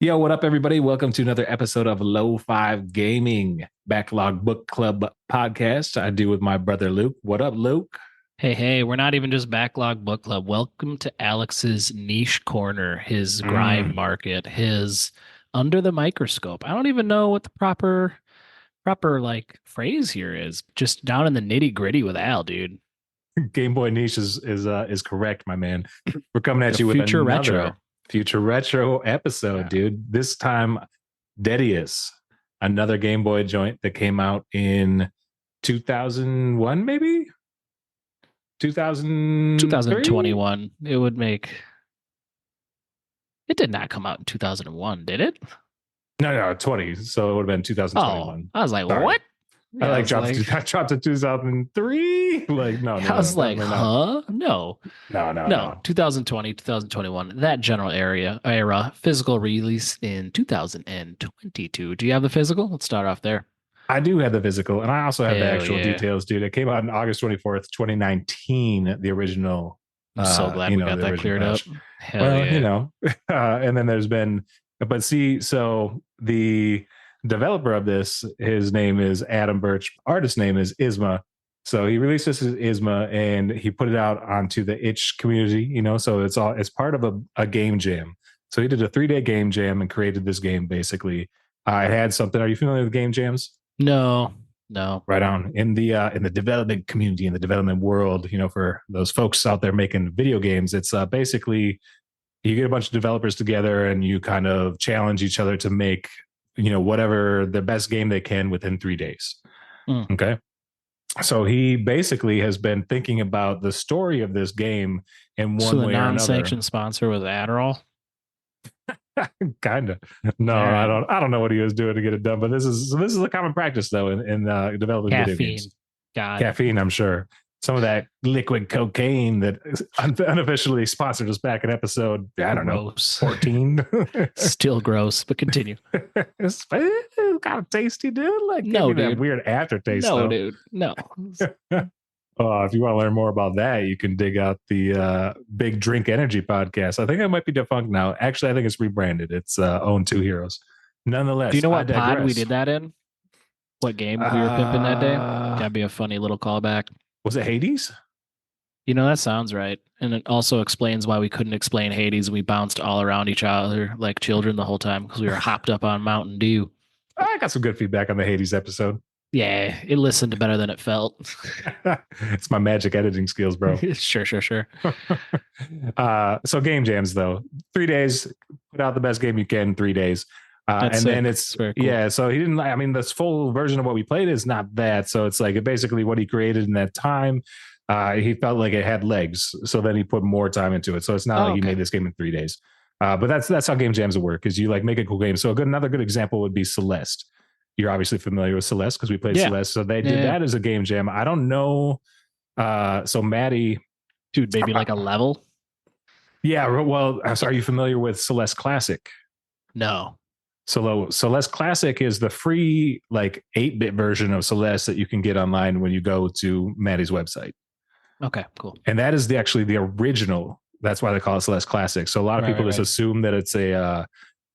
Yo, what up, everybody? Welcome to another episode of Low Five Gaming Backlog Book Club podcast. I do with my brother Luke. What up, Luke? Hey, we're not even just Backlog Book Club. Welcome to Alex's niche corner, his grime market, his under the microscope. I don't even know what the proper like phrase here is. Just down in the nitty gritty with Al, dude. Game Boy niche is correct, my man. We're coming at The you with future another retro. future retro episode, Yeah. dude. This time, Deadeus, another Game Boy joint that came out in 2001, maybe 2003? 2021. It would make it did not come out in 2001, did it? No, 20. So it would have been Oh, 2021. I was like, Sorry. what? I Yeah, like was like, dropped to 2003. Like, no, I was like, definitely huh? No. not. No, 2020, 2021, that general era, physical release in 2022. Do you have the physical? Let's start off there. I do have the physical, and I also have the Hell actual yeah. details, dude. It came out on August 24th, 2019, the original. I'm so glad we got the that original cleared up. patch. Hell Well, yeah. and then there's been, but see, so the developer of this, his name is Adam Birch. Artist name is IZMA. So he released this as IZMA, and he put it out onto the itch community. So it's part of a game jam. So he did a 3-day game jam and created this game. Basically, I had something. Are you familiar with game jams? No. Right on. In the development community, in the development world, for those folks out there making video games, it's basically you get a bunch of developers together and you kind of challenge each other to make whatever the best game they can within 3 days. Okay. So he basically has been thinking about the story of this game in So one the way or another. non-sanctioned sponsor was Adderall. Kind of. No, Right. I don't know what he was doing to get it done, but this is a common practice though in developing video Caffeine. games. God. Caffeine, I'm sure. Some of that liquid cocaine that unofficially sponsored us back in episode, I don't know, 14. Still gross, but continue. It's kind of tasty, dude. Like, No, that dude. weird aftertaste. No, though. dude. No. If you want to learn more about that, you can dig out the Big Drink Energy podcast. I think it might be defunct now. Actually, I think it's rebranded. It's Own Two Heroes. Nonetheless, Do you know I what pod we digress. did that in? What game we were pimping that day? That'd be a funny little callback. Was it Hades? That sounds right. And it also explains why we couldn't explain Hades and we bounced all around each other like children the whole time because we were hopped up on Mountain Dew. I got some good feedback on the Hades episode. Yeah, it listened better than it felt. It's my magic editing skills, bro. Sure. So game jams, though. 3 days, put out the best game you can in 3 days. And sick. then it's Very cool. Yeah, so he didn't, I mean, this full version of what we played is not that. So it's like basically what he created in that time. He felt like it had legs. So then he put more time into it. So it's not like he made this game in 3 days. But that's how game jams work, is you like make a cool game. So another good example would be Celeste. You're obviously familiar with Celeste because we played Celeste. So they did that as a game jam. I don't know. So Maddie. Dude, maybe like a level? Yeah. Well, are you familiar with Celeste Classic? No. So Celeste Classic is the free like 8-bit version of Celeste that you can get online when you go to Maddie's website. Okay, cool. And that is actually the original. That's why they call it Celeste Classic. So a lot of people just assume that it's a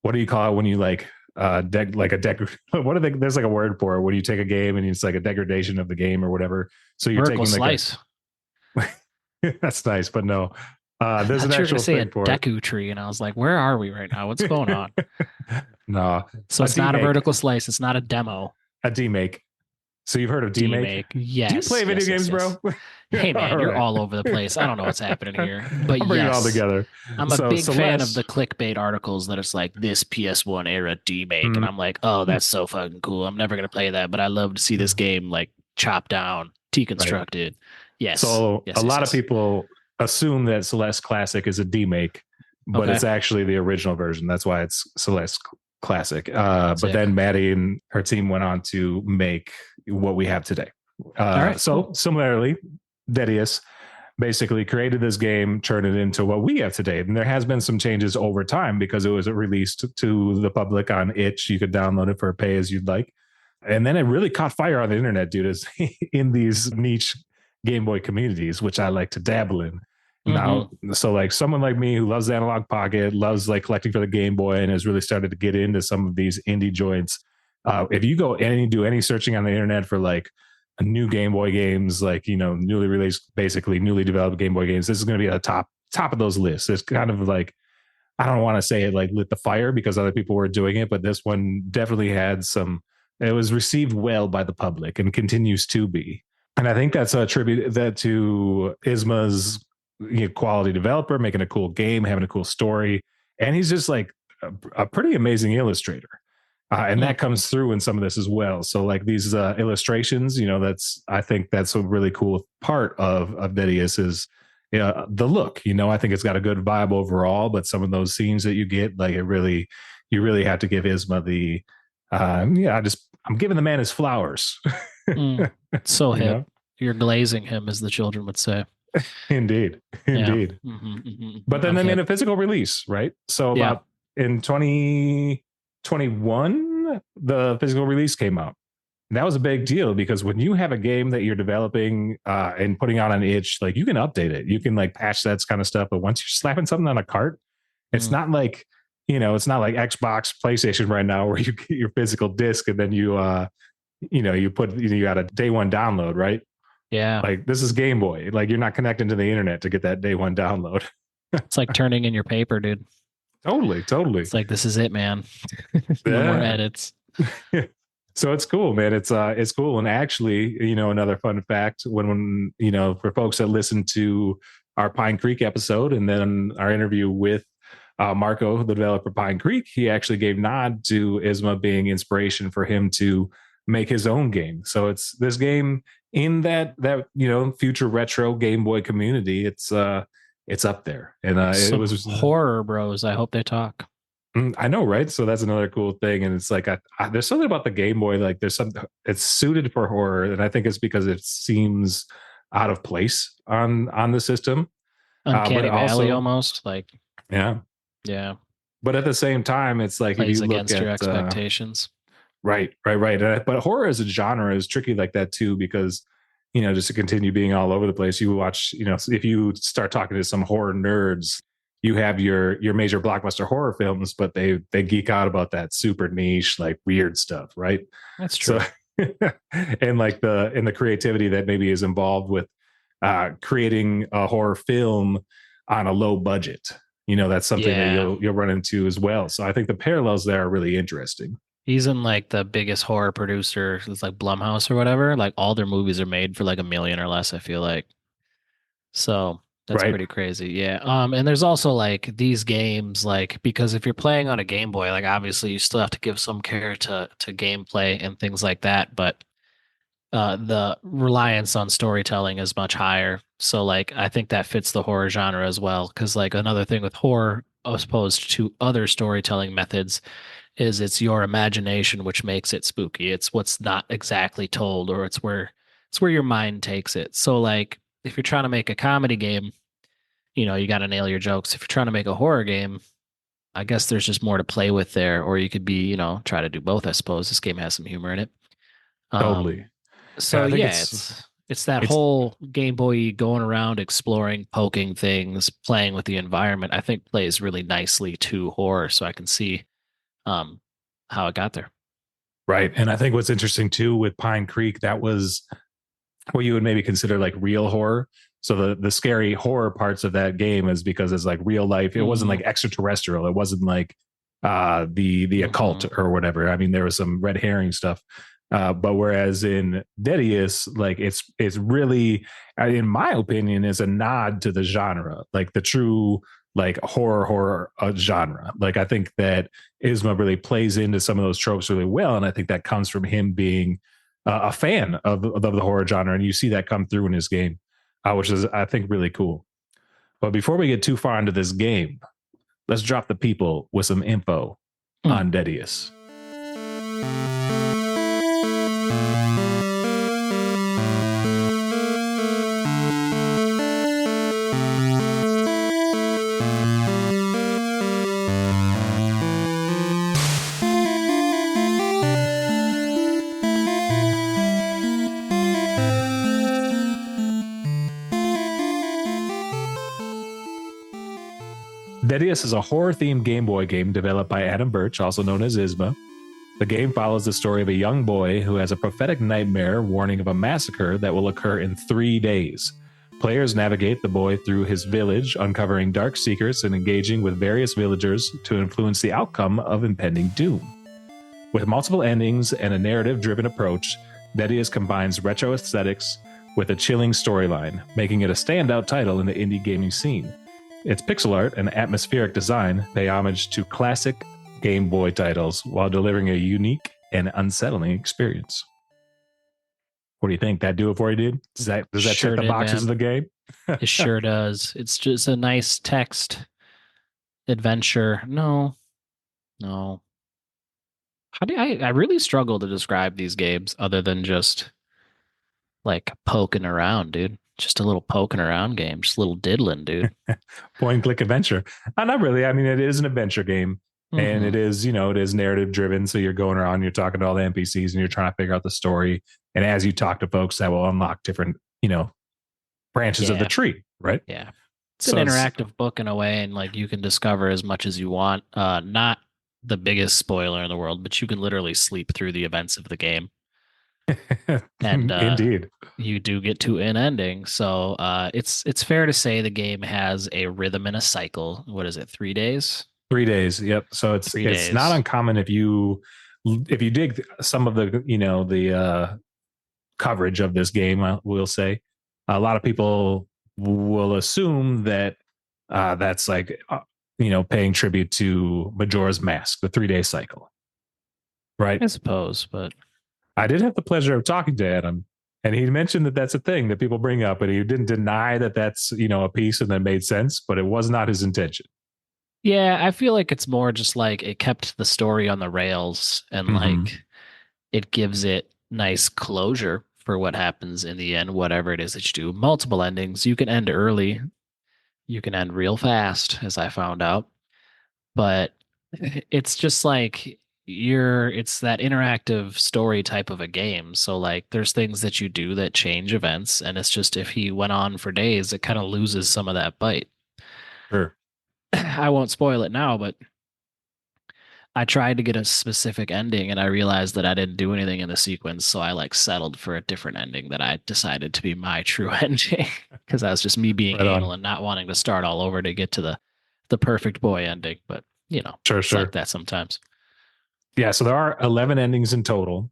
what do you call it when you like there's like a word for it when you take a game and it's like a degradation of the game or whatever. So you're Vertical taking like slice. That's nice, but no. There's an actual thing a for Deku tree, and I was like, where are we right now? What's going on? No. So it's not a vertical slice. It's not a demo. A demake. So you've heard of demake? Yes. Do you play video games, bro? Hey man, you're all over the place. I don't know what's happening here, but I'll bring it all together. I'm a big fan of the clickbait articles that it's like this PS1 era demake, and I'm like, oh, that's so fucking cool. I'm never gonna play that, but I love to see this game like chopped down, deconstructed. Right. Yes. So a lot of people assume that Celeste Classic is a demake, but it's actually the original version. That's why it's Celeste Classic. But then Maddie and her team went on to make what we have today. So similarly, Deadeus basically created this game, turned it into what we have today. And there has been some changes over time because it was released to the public on itch. You could download it for pay as you'd like. And then it really caught fire on the internet, dude, is in these niche Game Boy communities, which I like to dabble in. Now, so like someone like me who loves the Analog Pocket, loves like collecting for the Game Boy, and has really started to get into some of these indie joints. If you go and do any searching on the internet for like a new Game Boy games, like newly released, basically newly developed Game Boy games, this is going to be at the top of those lists. It's kind of like, I don't want to say it like lit the fire because other people were doing it, but this one definitely had some. It was received well by the public and continues to be. And I think that's a tribute that to IZMA's quality developer, making a cool game, having a cool story. And he's just like a pretty amazing illustrator. And that comes through in some of this as well. So like these illustrations, I think that's a really cool part of Deadeus is the look. I think it's got a good vibe overall, but some of those scenes that you get, like you really have to give IZMA the I'm giving the man his flowers. So hip. You're glazing him, as the children would say. Indeed. Yeah. But then they made a physical release, right? So about in 2021, the physical release came out. And that was a big deal because when you have a game that you're developing and putting out on itch, like you can update it, you can like patch that kind of stuff. But once you're slapping something on a cart, it's not like it's not like Xbox, PlayStation right now where you get your physical disc and then you got a day one download, right? Yeah. Like this is Game Boy. Like you're not connecting to the internet to get that day one download. It's like turning in your paper, dude. Totally. It's like, this is it, man. No more edits. So it's cool, man. It's cool. And actually, another fun fact when for folks that listen to our Pine Creek episode and then our interview with Marco, the developer Pine Creek, he actually gave nod to IZMA being inspiration for him to make his own game. So it's this game in that future retro Game Boy community. It's up there, and it was horror bros. I hope they talk. I know, right? So that's another cool thing, and it's like there's something about the Game Boy. Like there's something it's suited for horror, and I think it's because it seems out of place on the system. Uncanny Valley, almost like yeah. But at the same time, it's like plays if you look against at your expectations. Right. But horror as a genre is tricky like that too, because just to continue being all over the place, you watch, if you start talking to some horror nerds, you have your major blockbuster horror films, but they geek out about that super niche, like weird stuff, right? That's true. So, and like the creativity that maybe is involved with creating a horror film on a low budget. That's something that you'll run into as well. So I think the parallels there are really interesting. He's in like the biggest horror producer, it's like Blumhouse or whatever. Like all their movies are made for like $1 million or less, I feel like. So that's pretty crazy. Yeah. And there's also like these games, like, because if you're playing on a Game Boy, like obviously you still have to give some care to gameplay and things like that. But the reliance on storytelling is much higher. So like I think that fits the horror genre as well. Cause like another thing with horror, as opposed to other storytelling methods, is it's your imagination which makes it spooky. It's what's not exactly told, or it's where your mind takes it. So like if you're trying to make a comedy game, you got to nail your jokes. If you're trying to make a horror game, I guess there's just more to play with there, or you could be, try to do both. I suppose this game has some humor in it. Totally. So yeah, it's that whole Game Boy going around, exploring, poking things, playing with the environment. I think plays really nicely to horror. So I can see how it got there. Right. And I think what's interesting too with Pine Creek, that was what you would maybe consider like real horror. So the scary horror parts of that game is because it's like real life. It wasn't like extraterrestrial. It wasn't like the occult or whatever. I mean, there was some red herring stuff. But whereas in Deadeus, like it's really, in my opinion, is a nod to the genre, like the true like horror genre. Like I think that IZMA really plays into some of those tropes really well, and I think that comes from him being a fan of the horror genre, and you see that come through in his game, which is I think really cool. But before we get too far into this game, let's drop the people with some info on Deadeus. Deadeus is a horror-themed Game Boy game developed by Adam Birch, also known as IZMA. The game follows the story of a young boy who has a prophetic nightmare warning of a massacre that will occur in 3 days. Players navigate the boy through his village, uncovering dark secrets and engaging with various villagers to influence the outcome of impending doom. With multiple endings and a narrative-driven approach, Deadeus combines retro aesthetics with a chilling storyline, making it a standout title in the indie gaming scene. Its pixel art and atmospheric design pay homage to classic Game Boy titles while delivering a unique and unsettling experience. What do you think? That do it for you, dude? Does that check the boxes of the game? It sure does. It's just a nice text adventure. No. How do I really struggle to describe these games other than just like poking around, dude. Just a little poking around game, just a little diddling, dude. Point and click adventure. Not really. I mean, it is an adventure game. And it is, it is narrative driven. So you're going around, you're talking to all the NPCs and you're trying to figure out the story. And as you talk to folks, that will unlock different, branches of the tree, right? Yeah. It's an interactive book in a way, and like you can discover as much as you want. Not the biggest spoiler in the world, but you can literally sleep through the events of the game. And indeed, you do get to an ending. So it's fair to say the game has a rhythm and a cycle. What is it? 3 days? 3 days. Yep. So it's not uncommon if you dig some of the coverage of this game. I will say a lot of people will assume that that's like paying tribute to Majora's Mask, the 3 day cycle, right? I suppose, but I did have the pleasure of talking to Adam, and he mentioned that that's a thing that people bring up, and he didn't deny that that's a piece and that made sense, but it was not his intention. Yeah, I feel like it's more just like it kept the story on the rails and like it gives it nice closure for what happens in the end, whatever it is that you do. Multiple endings. You can end early. You can end real fast, as I found out. But it's just like it's that interactive story type of a game. So like there's things that you do that change events. And it's just if he went on for days, it kind of loses some of that bite. Sure. I won't spoil it now, but I tried to get a specific ending and I realized that I didn't do anything in the sequence. So I like settled for a different ending that I decided to be my true ending because I was just me being anal and not wanting to start all over to get to the perfect boy ending. But sure. Like that sometimes. Yeah. So there are 11 endings in total.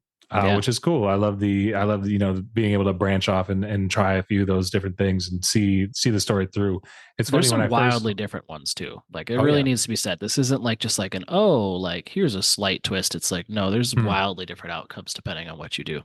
Which is cool. I love being able to branch off and try a few of those different things and see the story through. It's There's some wildly different ones too. Like it really needs to be said. This isn't like just like like here's a slight twist. It's like no, there's wildly different outcomes depending on what you do.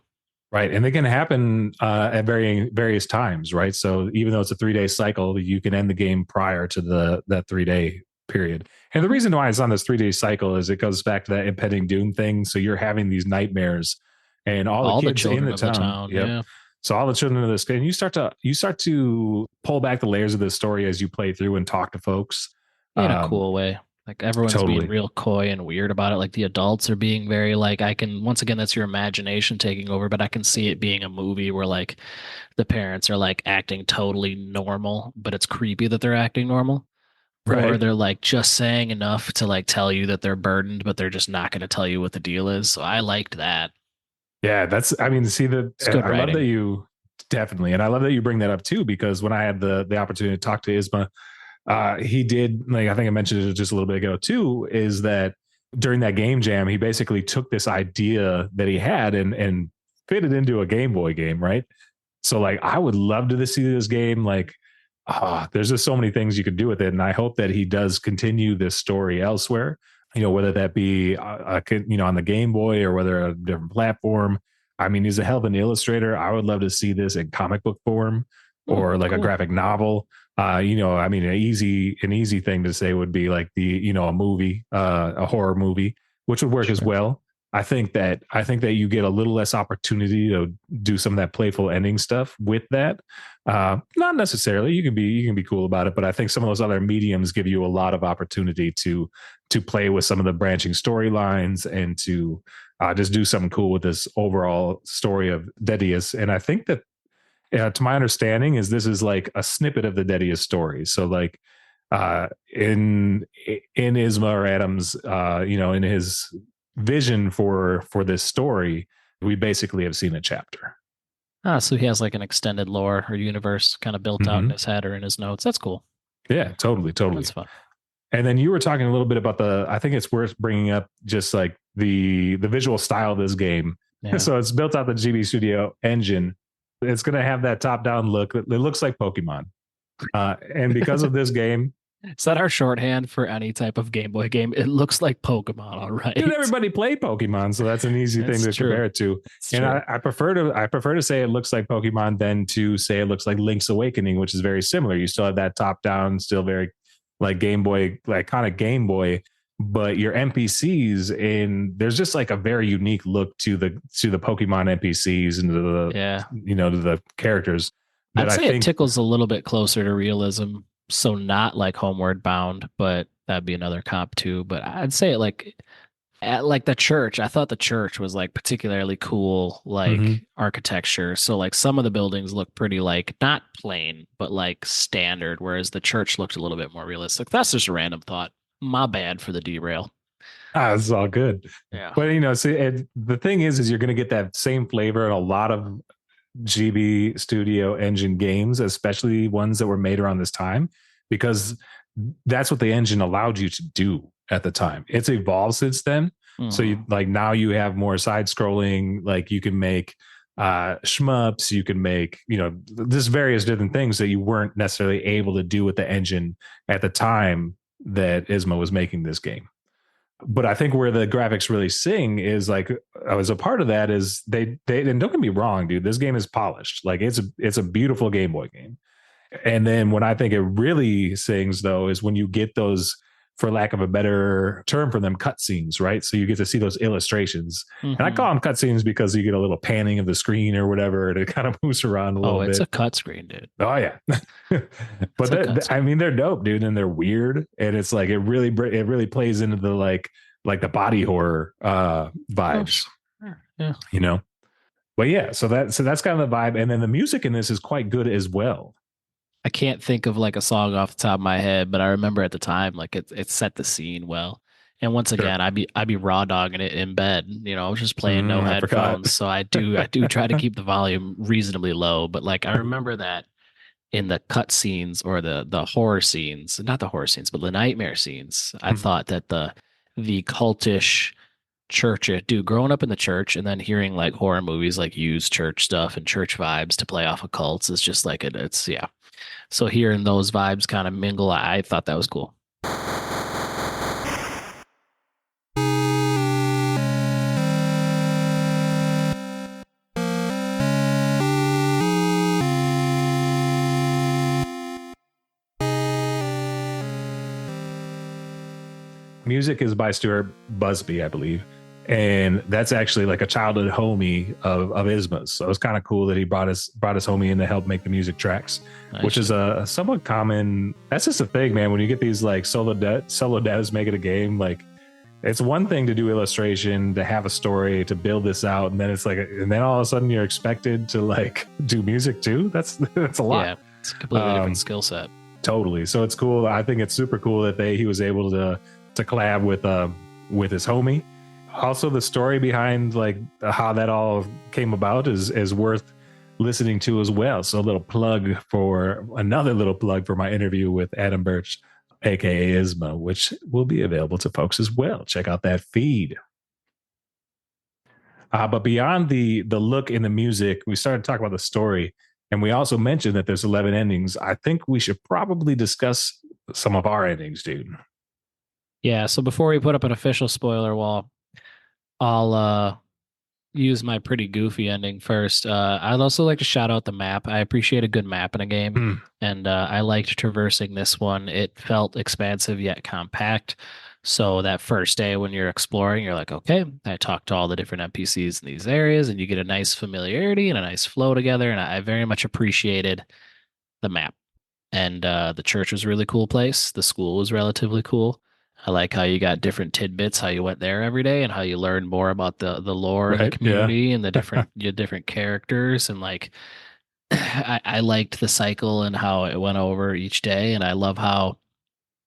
Right, and they can happen at various times, right? So even though it's a 3 day cycle, you can end the game prior to that 3 day period. And the reason why it's on this 3 day cycle is it goes back to that impending doom thing. So you're having these nightmares. And all the kids in the town. Yep. Yeah. So all the children of this game, you start to pull back the layers of this story as you play through and talk to folks in a cool way. Like everyone's being real coy and weird about it. Like the adults are being very like once again, that's your imagination taking over, but I can see it being a movie where like the parents are like acting totally normal, but it's creepy that they're acting normal. Right. Or they're like just saying enough to like tell you that they're burdened, but they're just not going to tell you what the deal is. So I liked that. Yeah, I love that you definitely, and I love that you bring that up too, because when I had the opportunity to talk to IZMA, he did, like, I think I mentioned it just a little bit ago too, is that during that game jam, he basically took this idea that he had and fit it into a Game Boy game, right? So like, I would love to see this game. Like, there's just so many things you could do with it. And I hope that he does continue this story elsewhere. Whether that be, on the Game Boy or whether a different platform. I mean, he's a hell of an illustrator. I would love to see this in comic book form or like a graphic novel. An easy thing to say would be like a movie, a horror movie, which would work as well. I think that you get a little less opportunity to do some of that playful ending stuff with that. Not necessarily. You can be cool about it, but I think some of those other mediums give you a lot of opportunity to play with some of the branching storylines and to just do something cool with this overall story of Deadeus. And I think that, to my understanding, this is like a snippet of the Deadeus story. So like, in IZMA or Adams, in his vision for this story, we basically have seen a chapter. So he has like an extended lore or universe kind of built out in his head or in his notes. That's cool. Yeah, totally. That's fun. And then you were talking a little bit about I think it's worth bringing up just like the visual style of this game. Yeah. So it's built out the GB Studio engine. It's going to have that top down look. It looks like Pokemon. And because of this game, is that our shorthand for any type of Game Boy game? It looks like Pokemon, all right. Dude, everybody play Pokemon, so that's an easy thing to compare it to. And I prefer to say it looks like Pokemon than to say it looks like Link's Awakening, which is very similar. You still have that top down, still very like Game Boy, like kind of Game Boy, but your NPCs and there's just like a very unique look to the Pokemon NPCs and to the characters. I'd say it tickles a little bit closer to realism. So not like Homeward Bound, but that'd be another comp too. But I'd say it like at like the church. I thought the church was like particularly cool, like architecture. So like some of the buildings look pretty like not plain, but like standard, whereas the church looked a little bit more realistic. That's just a random thought. My bad for the derail. It's all good. Yeah. But the thing is you're going to get that same flavor in a lot of GB Studio engine games, especially ones that were made around this time, because that's what the engine allowed you to do at the time. It's evolved since then. So you like now you have more side scrolling, like you can make shmups, you can make, just various different things that you weren't necessarily able to do with the engine at the time that IZMA was making this game. But I think where the graphics really sing is like, as a part of that is they and don't get me wrong, dude, this game is polished. Like it's a beautiful Game Boy game. And then when I think it really sings though, is when you get those, for lack of a better term for them, cutscenes, right? So you get to see those illustrations. And I call them cutscenes because you get a little panning of the screen or whatever, and it kind of moves around a little bit. Oh, it's a cut screen, dude. Oh yeah. But they're dope, dude, and they're weird. And it's like, it really plays into the like the body horror vibes. Oh, sure. Yeah. But yeah, so that's kind of the vibe. And then the music in this is quite good as well. I can't think of like a song off the top of my head, but I remember at the time, like it set the scene well. And once again, I'd be raw dogging it in bed. I was just playing no headphones, so I do try to keep the volume reasonably low. But like I remember that in the cut scenes or the horror scenes, not the horror scenes, but the nightmare scenes, I thought that the cultish church, dude, growing up in the church and then hearing like horror movies like use church stuff and church vibes to play off of cults is just like it's yeah. So hearing those vibes kind of mingle, I thought that was cool. Music is by Stuart Busby, I believe. And that's actually like a childhood homie of IZMA's. So it was kind of cool that he brought his homie in to help make the music tracks, which is a somewhat common. That's just a thing, man. When you get these like solo devs making a game, like it's one thing to do illustration, to have a story, to build this out, and then it's like, and then all of a sudden you're expected to like do music too. That's a lot. Yeah, it's a completely different skill set. Totally. So it's cool. I think it's super cool that he was able to collab with his homie. Also, the story behind like how that all came about is worth listening to as well. So another little plug for my interview with Adam Birch, aka IZMA, which will be available to folks as well. Check out that feed. But beyond the look in the music, we started to talk about the story, and we also mentioned that there's 11 endings. I think we should probably discuss some of our endings, dude. Yeah. So before we put up an official spoiler wall, I'll use my pretty goofy ending first. I'd also like to shout out the map. I appreciate a good map in a game, and I liked traversing this one. It felt expansive yet compact. So that first day when you're exploring, you're like, okay, I talked to all the different NPCs in these areas, and you get a nice familiarity and a nice flow together. And I very much appreciated the map. And the church was a really cool place. The school was relatively cool. I like how you got different tidbits, how you went there every day, and how you learned more about the lore of the community and the different characters. And like, I liked the cycle and how it went over each day. And I love how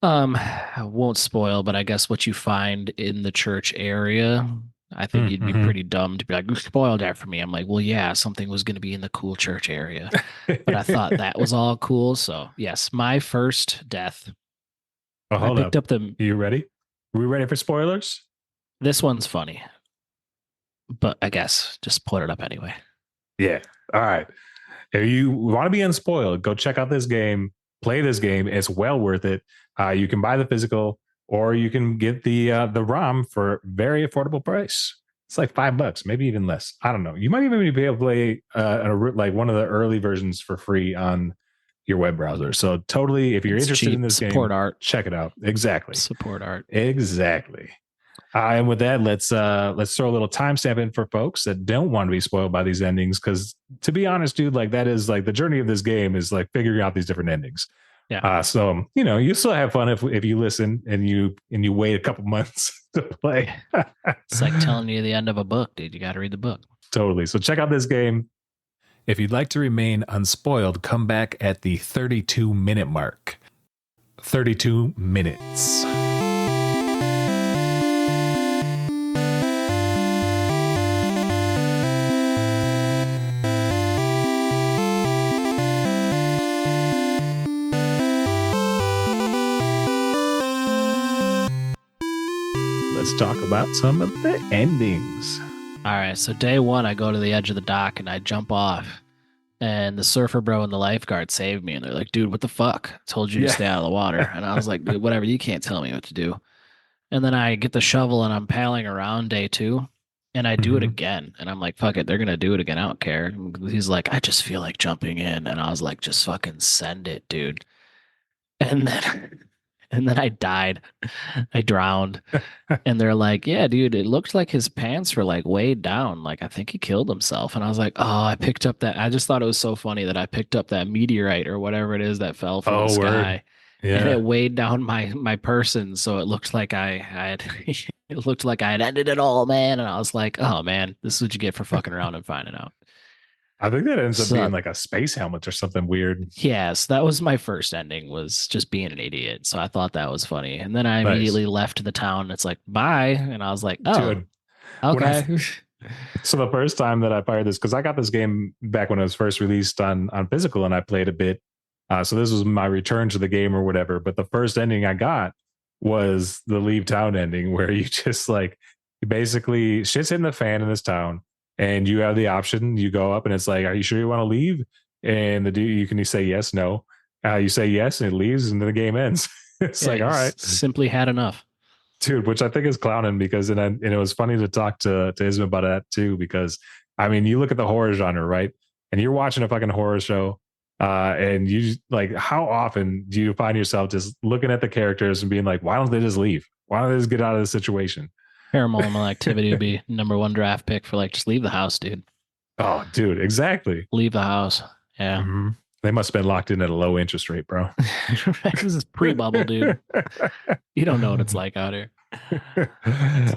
I won't spoil, but I guess what you find in the church area, I think you'd be Mm-hmm. pretty dumb to be like, "You spoiled that for me." I'm like, well, yeah, something was going to be in the cool church area, but I thought that was all cool. So yes, my first death. Oh, I hold picked up. up the. You ready? We ready for spoilers? This one's funny, but I guess just put it up anyway. Yeah. All right. If you want to be unspoiled, go check out this game. Play this game. It's well worth it. You can buy the physical, or you can get the ROM for very affordable price. It's like $5, maybe even less. I don't know. You might even be able to play like one of the early versions for free on your web browser. So totally, if you're It's interested in cheap. this Support game, art. check it out. Exactly. Support art. Exactly. And with that, let's throw a little timestamp in for folks that don't want to be spoiled by these endings. Because to be honest, dude, like that is like the journey of this game is like figuring out these different endings. Yeah. So you know you still have fun if you listen and you wait a couple months to play. It's like telling you the end of a book, dude. You got to read the book. Totally. So check out this game. If you'd like to remain unspoiled, come back at the 32-minute mark. 32 minutes. Let's talk about some of the endings. All right. So day one, I go to the edge of the dock and I jump off. And the surfer bro and the lifeguard saved me. And they're like, dude, what the fuck? I told you to stay out of the water. And I was like, dude, whatever. You can't tell me what to do. And then I get the shovel and I'm paddling around day two. And I do it Mhm. again. And I'm like, fuck it. They're going to do it again. I don't care. And he's like, I just feel like jumping in. And I was like, just fucking send it, dude. And then and then I died. I drowned. And they're like, yeah, dude, it looked like his pants were like weighed down. Like I think he killed himself. And I was like, oh, I picked up that. I just thought it was so funny that I picked up that meteorite or whatever it is that fell from the Oh, word. sky. And it Yeah. weighed down my person. So it looked like I had it looked like I had ended it all, man. And I was like, oh man, this is what you get for fucking around and finding out. I think that ends up being So like a space helmet or something weird. yes, that was my first ending, was just being an idiot. So I thought that was funny. And then I Nice. immediately left the town. It's like, bye. And I was like, oh, Dude, when I okay. so the first time that I fired this, because I got this game back when it was first released on physical and I played a bit. So this was my return to the game or whatever. But the first ending I got was the leave town ending where you just like basically shit's hitting the fan in this town and you have the option. You go up and it's like, are you sure you want to leave? And the dude, you can say yes, no. You say yes and it leaves and then the game ends. It's Yeah, like, all right, simply had enough. dude, which I think is clowning because and it was funny to talk to IZMA about that too because I mean you look at the horror genre, right, and you're watching a fucking horror show, and you like how often do you find yourself just looking at the characters and being like, why don't they just leave? Why don't they just get out of this situation? Paranormal Activity would be number one draft pick for like just leave the house, dude. Oh, dude, exactly. Leave the house. Yeah. Mm-hmm. They must have been locked in at a low interest rate, bro. This is pre-bubble, dude. You don't know what it's like out here.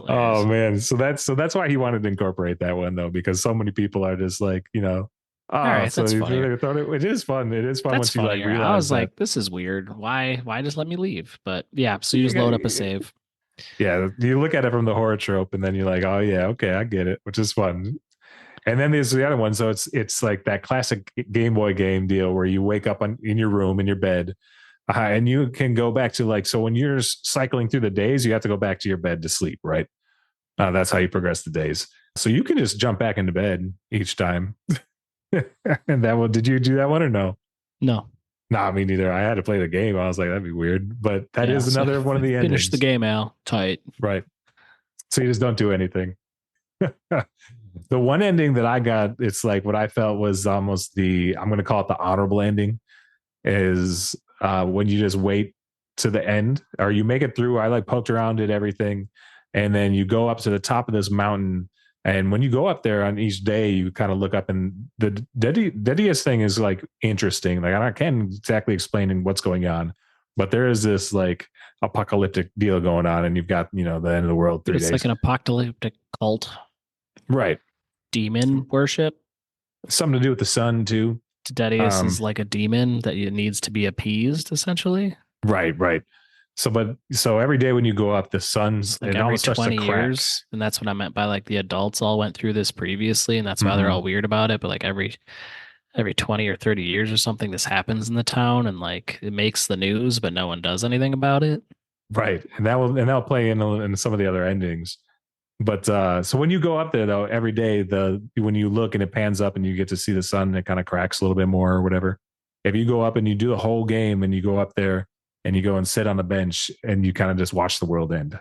Oh man, so that's why he wanted to incorporate that one though, because so many people are just like, All right, so that's funny. it is fun. It is fun That's once you like funnier. I realize was that. like, this is weird. Why just let me leave? But yeah, so you just load up a save. Yeah, you look at it from the horror trope, and then you're like, oh yeah, okay, I get it, which is fun. And then there's the other one. So it's like that classic Game Boy game deal where you wake up in your room in your bed, and you can go back to like so when you're cycling through the days, you have to go back to your bed to sleep, right? That's how you progress the days. So you can just jump back into bed each time. And that one, did you do that one or no? No. Nah, me neither. I had to play the game. I was like, that'd be weird. But that Yeah, is so another one of the endings. finish the game, Al. Tight. Right. So you just don't do anything. The one ending that I got, it's like what I felt was almost I'm going to call it the honorable ending, is when you just wait to the end or you make it through. I like poked around, did everything. And then you go up to the top of this mountain. And when you go up there on each day, you kind of look up and the Deadeus thing is like interesting. Like I can't exactly explain what's going on, but there is this like apocalyptic deal going on and you've got, the end of the world 3 It's days. like an apocalyptic cult. Right. Demon worship. Something to do with the sun too. Deadeus is like a demon that needs to be appeased, essentially. Right. So every day when you go up, the sun It's like it every almost starts to 20 crack. years. And that's what I meant by like the adults all went through this previously, and that's why they're Hmm. all weird about it. But like every 20 or 30 years or something, this happens in the town and like it makes the news, but no one does anything about it. Right, and that'll play in some of the other endings. But so when you go up there though, every day when you look and it pans up and you get to see the sun, and it kind of cracks a little bit more or whatever. If you go up and you do the whole game and you go up there and you go and sit on the bench and you kind of just watch the world end,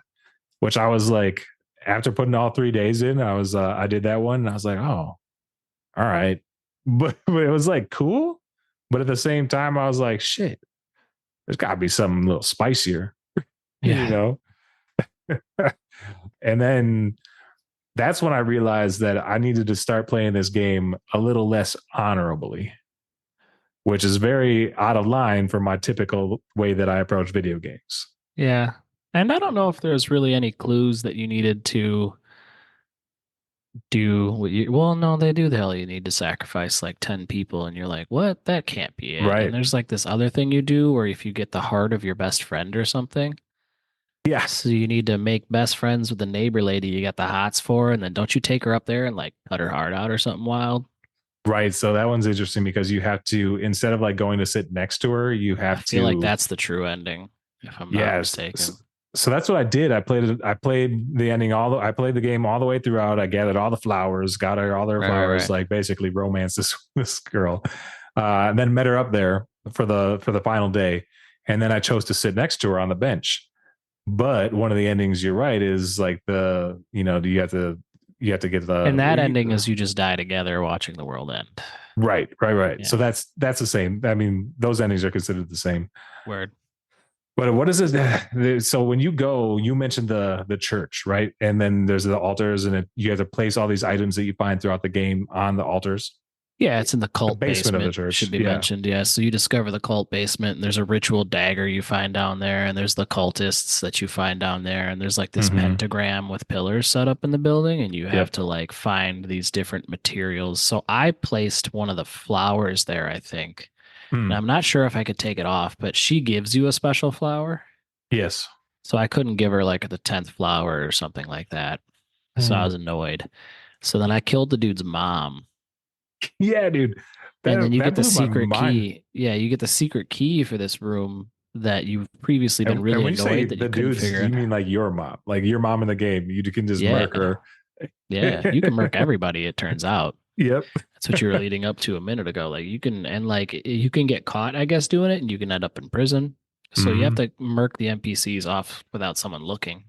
which I was like, after putting all 3 days in, I did that one and I was like, oh, all right, but it was like cool, but at the same time I was like, shit, there's got to be something a little spicier, you Yeah. know. And then that's when I realized that I needed to start playing this game a little less honorably, which is very out of line for my typical way that I approach video games. Yeah. And I don't know if there's really any clues that you needed to do what you, well, no, they do the hell you need to sacrifice like 10 people, and you're like, what? That can't be it. And Right. there's like this other thing you do where if you get the heart of your best friend or something, Yeah. so you need to make best friends with the neighbor lady you got the hots for, and then don't you take her up there and like cut her heart out or something wild? Right. So that one's interesting because you have to, instead of like going to sit next to her, you I have feel like to, that's the true ending, if I'm not yes. mistaken. So that's what I did. I played the ending I played the game all the way throughout. I gathered all the flowers, got her all their flowers, Right. like basically romanced this girl. And then met her up there for the final day. And then I chose to sit next to her on the bench. But one of the endings, you're right, is like you have to get And that the ending is you just die together watching the world end. right. So Yeah. that's the same. I mean, those endings are considered the same. Word. But what is it? So when you go, you mentioned the church, right? And then there's the altars, and you have to place all these items that you find throughout the game on the altars. Yeah, it's in the The cult basement of the basement, church. should be Yeah. mentioned. Yeah, so you discover the cult basement, and there's a ritual dagger you find down there, and there's the cultists that you find down there, and there's like this Mm-hmm. pentagram with pillars set up in the building, and you have Yep. to like find these different materials. So I placed one of the flowers there, I think. And Mm. I'm not sure if I could take it off, but she gives you a special flower. Yes. So I couldn't give her like the 10th flower or something like that. So I Mm. was annoyed. So then I killed the dude's mom. Yeah, dude. And then you That get the blew my secret mind. key. Yeah, you get the secret key for this room that you've previously been And really when you say annoyed that you the couldn't dudes, figure you out. mean like your mom in the game. You can just murk Yeah, her. yeah. You can murk everybody, it turns out. Yep. That's what you were leading up to a minute ago. Like you can, and like you can get caught, I guess, doing it, and you can end up in prison. So you have Mm-hmm. to murk the NPCs off without someone looking.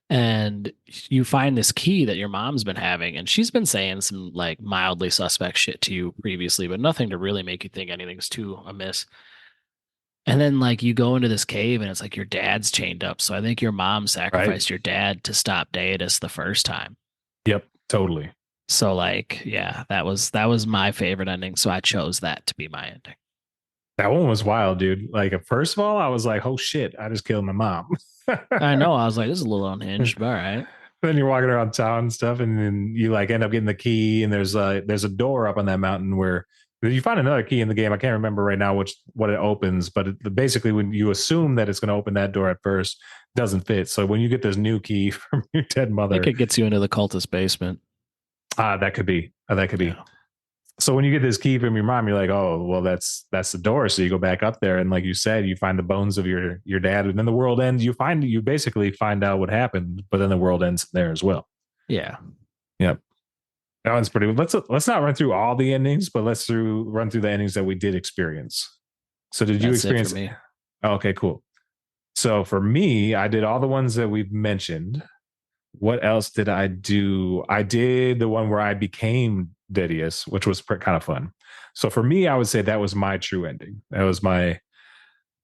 And you find this key that your mom's been having, and she's been saying some like mildly suspect shit to you previously, but nothing to really make you think anything's too amiss. And then like you go into this cave and it's like your dad's chained up. So I think your mom Right. sacrificed your dad to stop Deadeus the first time. Yep. Totally. So like, yeah, that was my favorite ending. So I chose that to be my ending. That one was wild, dude. Like, first of all, I was like, oh shit, I just killed my mom. I know. I was like, this is a little unhinged, but all right. Then you're walking around town and stuff, and then you like end up getting the key, and there's a door up on that mountain where you find another key in the game. I can't remember right now what it opens, but basically when you assume that it's going to open that door at first, doesn't fit. So when you get this new key from your dead I think mother, it gets you into the cultist basement. that could be that could be. Yeah. So when you get this key from your mom, you're like, oh, well, that's the door. So you go back up there, and like you said, you find the bones of your dad, and then the world ends. You basically find out what happened, but then the world ends there as well. Yeah. Yep, that one's pretty. Let's not run through all the endings, but run through the endings that we did experience. So did you That's it for experience? me. Oh, okay, cool. So for me, I did all the ones that we've mentioned. What else did I do? I did the one where I became Deadeus, which was kind of fun. So for me, I would say that was my true ending. That was my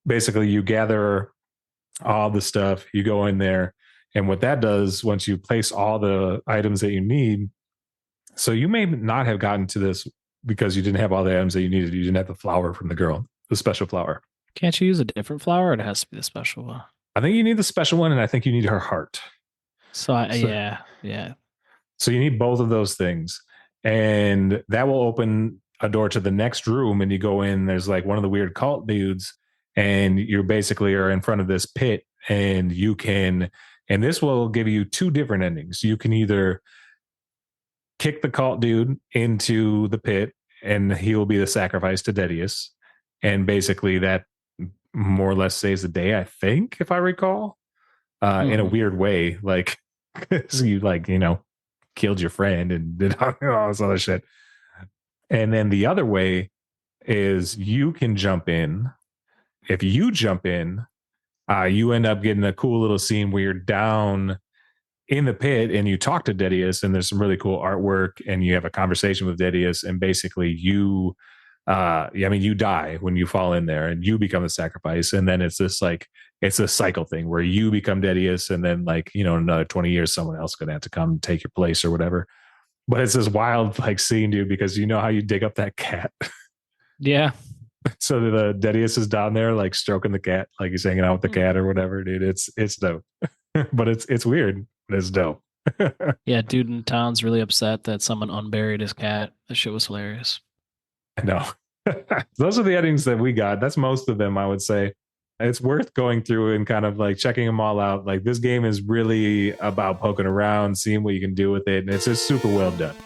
basically you gather all the stuff, you go in there, and what that does once you place all the items that you need. So you may not have gotten to this because you didn't have all the items that you needed. You didn't have the flower from the girl, the special flower. Can't you use a different flower, or it has to be the special one? I think you need the special one, and I think you need her heart. So So, yeah. so you need both of those things, and that will open a door to the next room. And you go in. There's like one of the weird cult dudes, and you basically are in front of this pit, and and this will give you two different endings. You can either kick the cult dude into the pit, and he will be the sacrifice to Deadeus, and basically that more or less saves the day, I think, if I recall, in a weird way, like so you killed your friend and did all this other shit. And then the other way is you can jump in. If you jump in, you end up getting a cool little scene where you're down in the pit and you talk to Deadeus, and there's some really cool artwork, and you have a conversation with Deadeus, and basically you you die when you fall in there and you become the sacrifice. And then it's a cycle thing where you become Deadeus, and then in another 20 years someone else is gonna have to come take your place or whatever. But it's this wild scene, dude, because you know how you dig up that cat. Yeah. So the Deadeus is down there stroking the cat, like he's hanging out with the cat or whatever, dude. It's dope. But it's weird, but it's dope. Yeah, dude in town's really upset that someone unburied his cat. That shit was hilarious. I know. Those are the endings that we got. That's most of them, I would say. It's worth going through and kind of checking them all out. This game is really about poking around, seeing what you can do with it, and it's just super well done.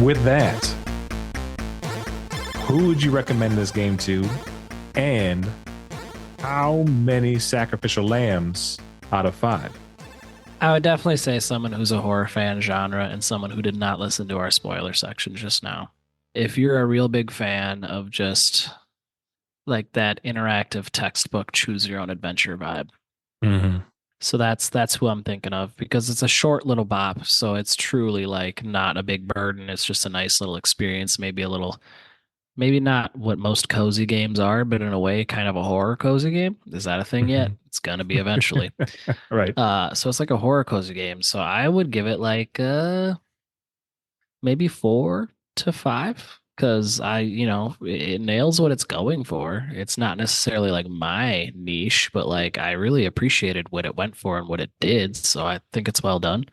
With that, who would you recommend this game to, and how many sacrificial lambs out of 5? I would definitely say someone who's a horror fan genre and someone who did not listen to our spoiler section just now. If you're a real big fan of just that interactive textbook choose your own adventure vibe. So that's who I'm thinking of, because it's a short little bop. So it's truly not a big burden. It's just a nice little experience. Maybe not what most cozy games are, but in a way, kind of a horror cozy game. Is that a thing yet? It's going to be eventually. Right. So it's like a horror cozy game. So I would give it maybe 4 to 5. Because it nails what it's going for. It's not necessarily my niche, but I really appreciated what it went for and what it did. So I think it's well done.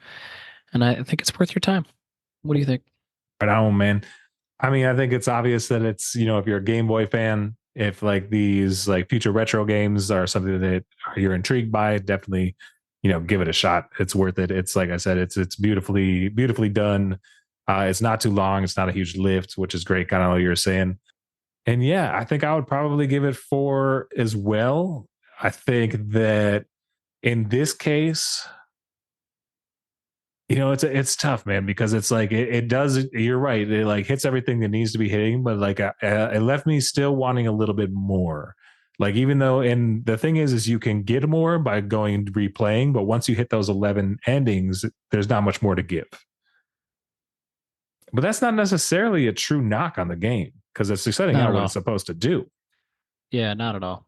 And I think it's worth your time. What do you think? Right on, man. I mean, I think it's obvious that it's, if you're a Game Boy fan, if these future retro games are something that you're intrigued by, definitely, give it a shot. It's worth it. It's like I said, it's beautifully done. It's not too long. It's not a huge lift, which is great, kind of like you were saying. And yeah, I think I would probably give it 4 as well. I think that in this case, it's tough, man, because it's it does. You're right. It hits everything that needs to be hitting, but it left me still wanting a little bit more. Even though, and the thing is you can get more by going and replaying, but once you hit those 11 endings, there's not much more to give. But that's not necessarily a true knock on the game, because it's setting out what it's supposed to do. Yeah, not at all.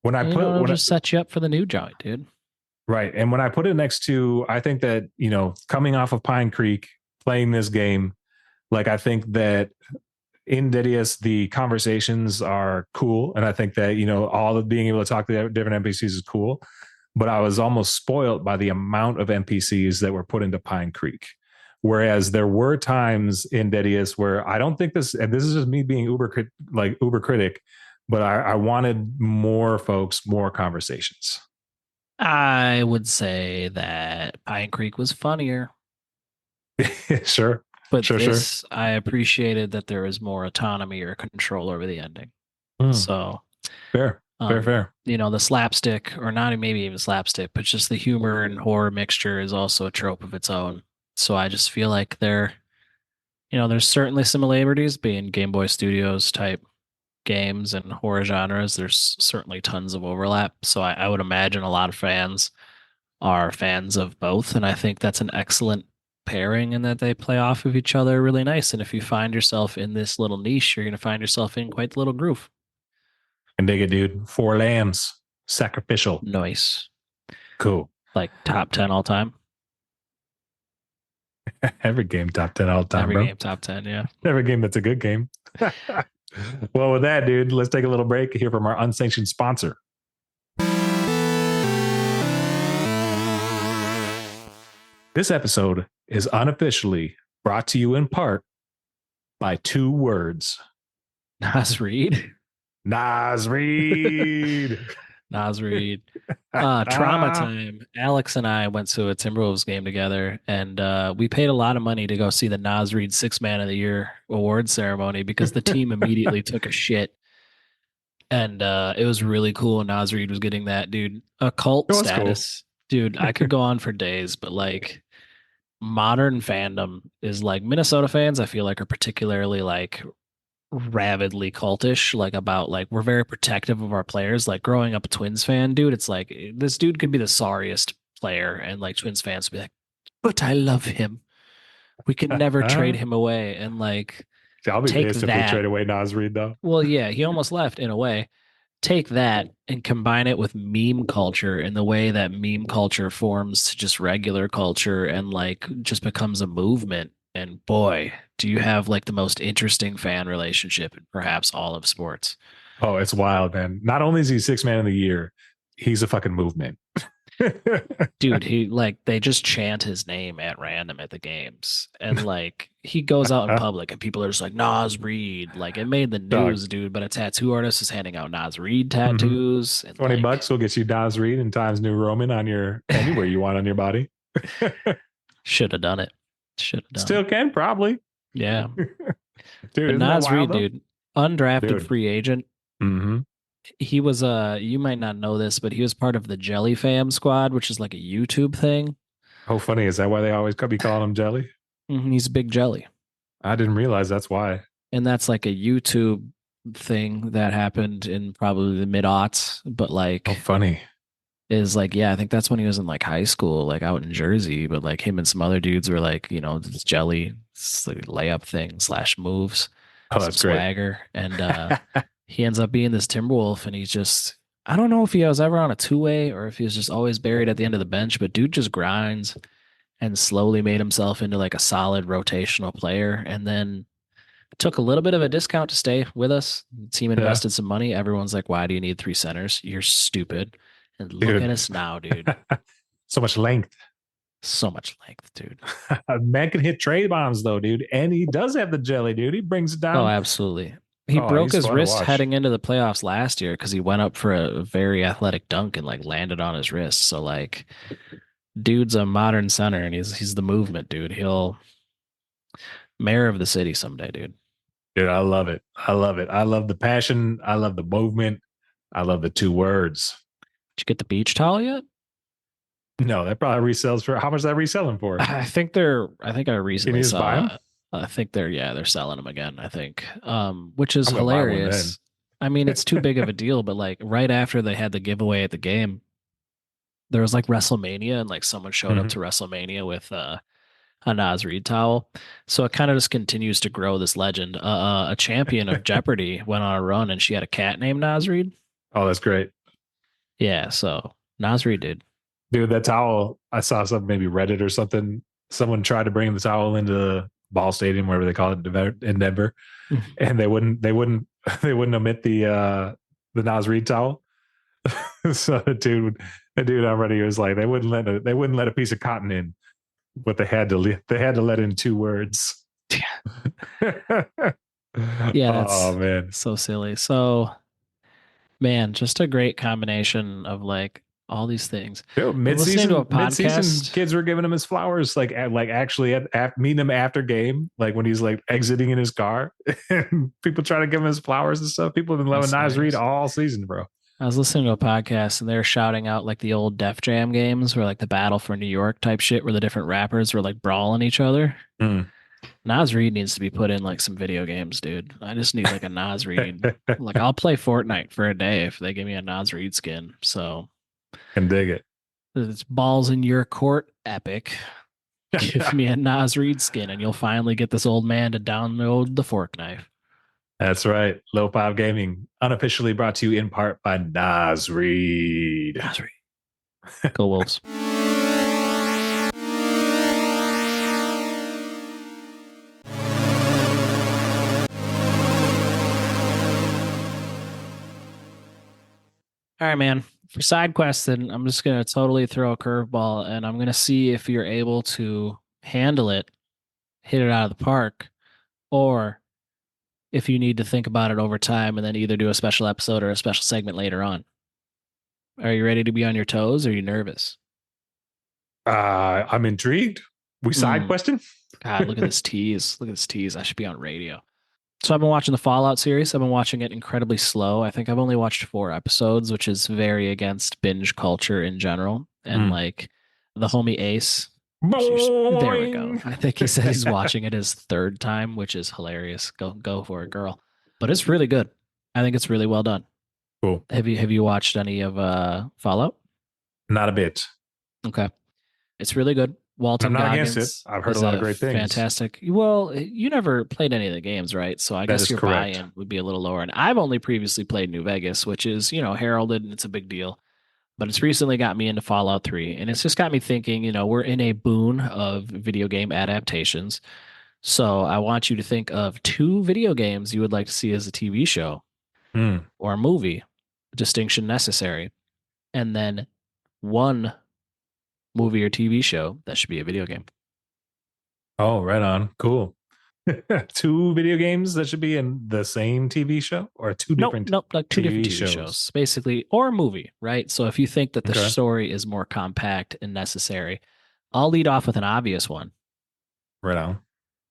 When I put, it'll just set you up for the new joint, dude. Right. And when I put it next to, I think that, coming off of Pine Creek, playing this game, I think that in Deadeus, the conversations are cool. And I think that, all of being able to talk to different NPCs is cool. But I was almost spoiled by the amount of NPCs that were put into Pine Creek. Whereas there were times in Deadeus where I don't think this, and this is just me being uber critic, but I wanted more folks, more conversations. I would say that Pine Creek was funnier. Sure. But I appreciated that there was more autonomy or control over the ending. So fair. The slapstick, or not maybe even slapstick, but just the humor and horror mixture is also a trope of its own. So I just feel like there's certainly similarities being Game Boy Studios type games and horror genres. There's certainly tons of overlap. So I would imagine a lot of fans are fans of both. And I think that's an excellent pairing in that they play off of each other really nice. And if you find yourself in this little niche, you're going to find yourself in quite the little groove. And dig it, dude. 4 lambs. Sacrificial. Nice. Cool. Top 10 all time. Every game top 10 all time. Every game top 10, yeah. Every game that's a good game. Well, with that, dude, let's take a little break here from our unsanctioned sponsor. This episode is unofficially brought to you in part by two words. Nas Reed. Nas Reed. Nas Reed. Trauma time. Alex and I went to a Timberwolves game together, and we paid a lot of money to go see the Nas Reed Six Man of the Year award ceremony because the team immediately took a shit. And it was really cool. Nas Reed was getting that, dude. A cult status. Cool. Dude, I could go on for days, but like modern fandom is like Minnesota fans, I feel like are particularly like rabidly cultish, like about like we're very protective of our players. Like growing up a Twins fan, dude, it's like this dude could be the sorriest player, and like Twins fans would be like, but I love him. We can never trade him away. And like I'll be pissed if we trade away Nas Reed though. Well, yeah, he almost left in a way. Take that and combine it with meme culture and the way that meme culture forms to just regular culture and like just becomes a movement. And boy, do you have like the most interesting fan relationship in perhaps all of sports. Oh, it's wild, man. Not only is he Six Man of the Year, he's a fucking movement. Dude, he like they just chant his name at random at the games. And like he goes out in public and people are just like Nas Reed. Like it made the news, dude, but a tattoo artist is handing out Nas Reed tattoos. Mm-hmm. And $20 like, will get you Nas Reed and Times New Roman on your anywhere you want on your body. Should have done it. Should have done Still it. Can, probably. Yeah. Dude, but Nas Reed, dude, undrafted free agent. Mm-hmm. He was you might not know this, but he was part of the Jelly Fam squad, which is like a YouTube thing. Oh, funny. Is that why they always be calling him Jelly? Mm-hmm, he's Big Jelly. I didn't realize that's why. And that's like a YouTube thing that happened in probably the mid-aughts, but like oh, funny. Is like, yeah, I think that's when he was in like high school, like out in Jersey, but like him and some other dudes were like, you know, this Jelly like layup thing / moves. Oh, that's swagger. Great. And he ends up being this Timberwolf, and he's just, I don't know if he was ever on a two-way or if he was just always buried at the end of the bench, but dude just grinds and slowly made himself into like a solid rotational player. And then took a little bit of a discount to stay with us. The team invested some money. Everyone's like, why do you need 3 centers? You're stupid. And look at us now, dude. So much length. So much length, dude. Man can hit trade bombs though, dude. And he does have the jelly, dude. He brings it down. Oh, absolutely. He broke his wrist heading into the playoffs last year because he went up for a very athletic dunk and like landed on his wrist. So like, dude's a modern center, and he's the movement, dude. He'll mayor of the city someday, dude. Dude, I love it. I love it. I love the passion. I love the movement. I love the 2 words. Did you get the beach towel yet? No, that probably resells for how much is that reselling for? I think I recently saw. I think they're selling them again. I think, which is hilarious. I mean, it's too big of a deal, but like right after they had the giveaway at the game, there was like WrestleMania, and like someone showed up to WrestleMania with a Nas Reed towel. So it kind of just continues to grow this legend. A champion of Jeopardy went on a run, and she had a cat named Nas Reed. Oh, that's great. Yeah, so Nas Reed, dude, that towel. I saw something, maybe Reddit or something. Someone tried to bring the towel into Ball Stadium, wherever they call it in Denver, and they wouldn't omit the Nas Reed towel. So the dude already was like, they wouldn't let a piece of cotton in, but they had to let in 2 words. Yeah, that's so silly. So, man, just a great combination of like all these things. Dude, mid-season kids were giving him his flowers, like actually at meeting him after game, like when he's like exiting in his car, and people trying to give him his flowers and stuff. People have been loving Nas Reed all season, bro. I was listening to a podcast, and they're shouting out like the old Def Jam games, where like the Battle for New York type shit, where the different rappers were like brawling each other. Nas Reed needs to be put in like some video games, dude. I just need like a Nas Reed. Like I'll play Fortnite for a day if they give me a Nas Reed skin. So can dig it. It's balls in your court, epic. Give me a Nas Reed skin, and you'll finally get this old man to download the fork knife. That's right. Low 5 Gaming, unofficially brought to you in part by Nas Reed. Nas Reed. Go Wolves. All right, man. For side quests, then I'm just gonna totally throw a curveball, and I'm gonna see if you're able to handle it, hit it out of the park, or if you need to think about it over time and then either do a special episode or a special segment later on. Are you ready to be on your toes? Or are you nervous? I'm intrigued. We side Mm, question? God, look at this tease. Look at this tease. I should be on radio. So I've been watching the Fallout series. I've been watching it incredibly slow. I think I've only watched 4 episodes, which is very against binge culture in general. And Mm. like the homie Ace, there we go. Boing. I think he said he's watching it his third time, which is hilarious. Go for it, girl. But it's really good. I think it's really well done. Cool. Have you watched any of Fallout? Not a bit. Okay. It's really good. I'm Walton not against it. Goggins I've heard a is lot of a great things. fantastic. Well, you never played any of the games, right? So I That guess is your correct. buy-in would be a little lower. And I've only previously played New Vegas, which is, heralded and it's a big deal. But it's recently got me into Fallout 3. And it's just got me thinking, we're in a boon of video game adaptations. So I want you to think of 2 video games you would like to see as a TV show Mm. or a movie, distinction necessary. And then one movie or TV show that should be a video game. Oh, right on. Cool. 2 video games that should be in the same TV show or 2 Nope, different nope, like 2 different TV TV shows? shows, basically, or a movie, right? So if you think that the Okay. story is more compact and necessary, I'll lead off with an obvious one. Right on.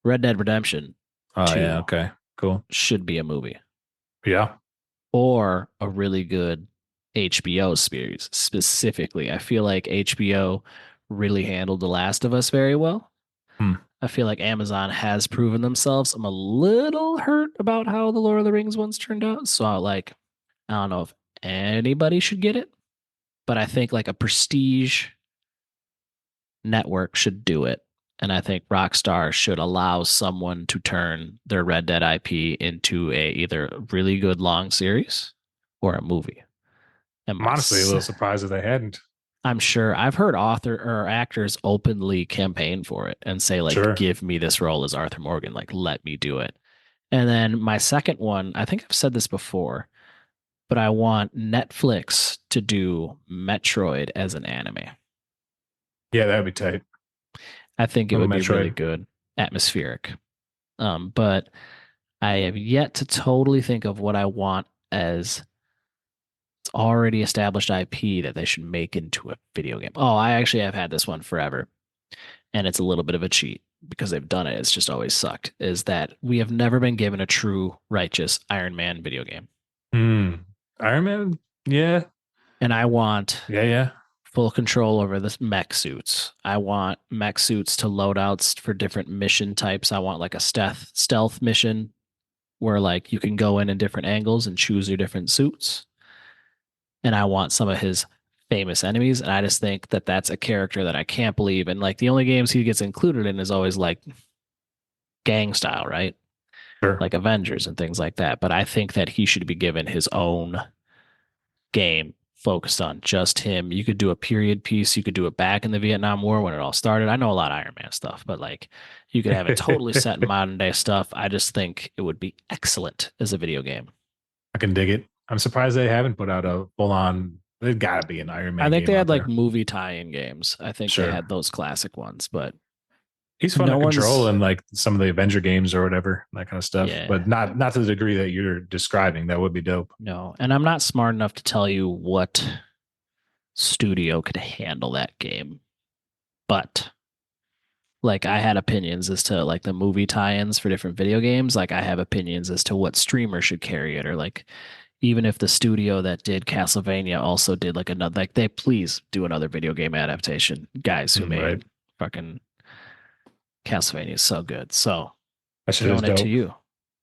Red Dead Redemption Oh, yeah. 2 Okay. Cool. should be a movie Yeah. or a really good HBO series. Specifically, I feel like HBO really handled The Last of Us very well. Hmm. I feel like Amazon has proven themselves. I'm a little hurt about how the Lord of the Rings ones turned out. So I don't know if anybody should get it, but I think like a prestige network should do it. And I think Rockstar should allow someone to turn their Red Dead IP into a either really good long series or a movie. And I'm honestly a little surprised that they hadn't. I'm sure I've heard author or actors openly campaign for it and say, like, Sure. give me this role as Arthur Morgan, like, let me do it. And then my second one, I think I've said this before, but I want Netflix to do Metroid as an anime. Yeah, that'd be tight. I think it Little would be really Metroid. good, atmospheric. But I have yet to totally think of what I want as it's already established IP that they should make into a video game. Oh, I actually have had this one forever, and it's a little bit of a cheat because they've done it. It's just always sucked. Is that we have never been given a true righteous Iron Man video game, Iron Man? Yeah. and I want Yeah, yeah. full control over the mech suits. I want mech suits to loadouts for different mission types. I want like a stealth mission where like you can go in different angles and choose your different suits. And I want some of his famous enemies. And I just think that that's a character that I can't believe. And like the only games he gets included in is always like gang style, right? Sure. Like Avengers and things like that. But I think that he should be given his own game focused on just him. You could do a period piece. You could do it back in the Vietnam War when it all started. I know a lot of Iron Man stuff, but like you could have it totally set in modern day stuff. I just think it would be excellent as a video game. I can dig it. I'm surprised they haven't put out a full on. There's got to be an Iron Man I think game they out had like there. movie tie-in games. I think they Sure. had those classic ones, but He's fun no to control one's in like some of the Avenger games or whatever, that kind of stuff. yeah, But not to the degree that you're describing. That would be dope. no. And I'm not smart enough to tell you what studio could handle that game. But like I had opinions as to like the movie tie-ins for different video games. Like I have opinions as to what streamer should carry it, or like even if the studio that did Castlevania also did like another, like they please do another video game adaptation. Guys who made Right. fucking Castlevania is so good. So That shit is throwing it to dope. you.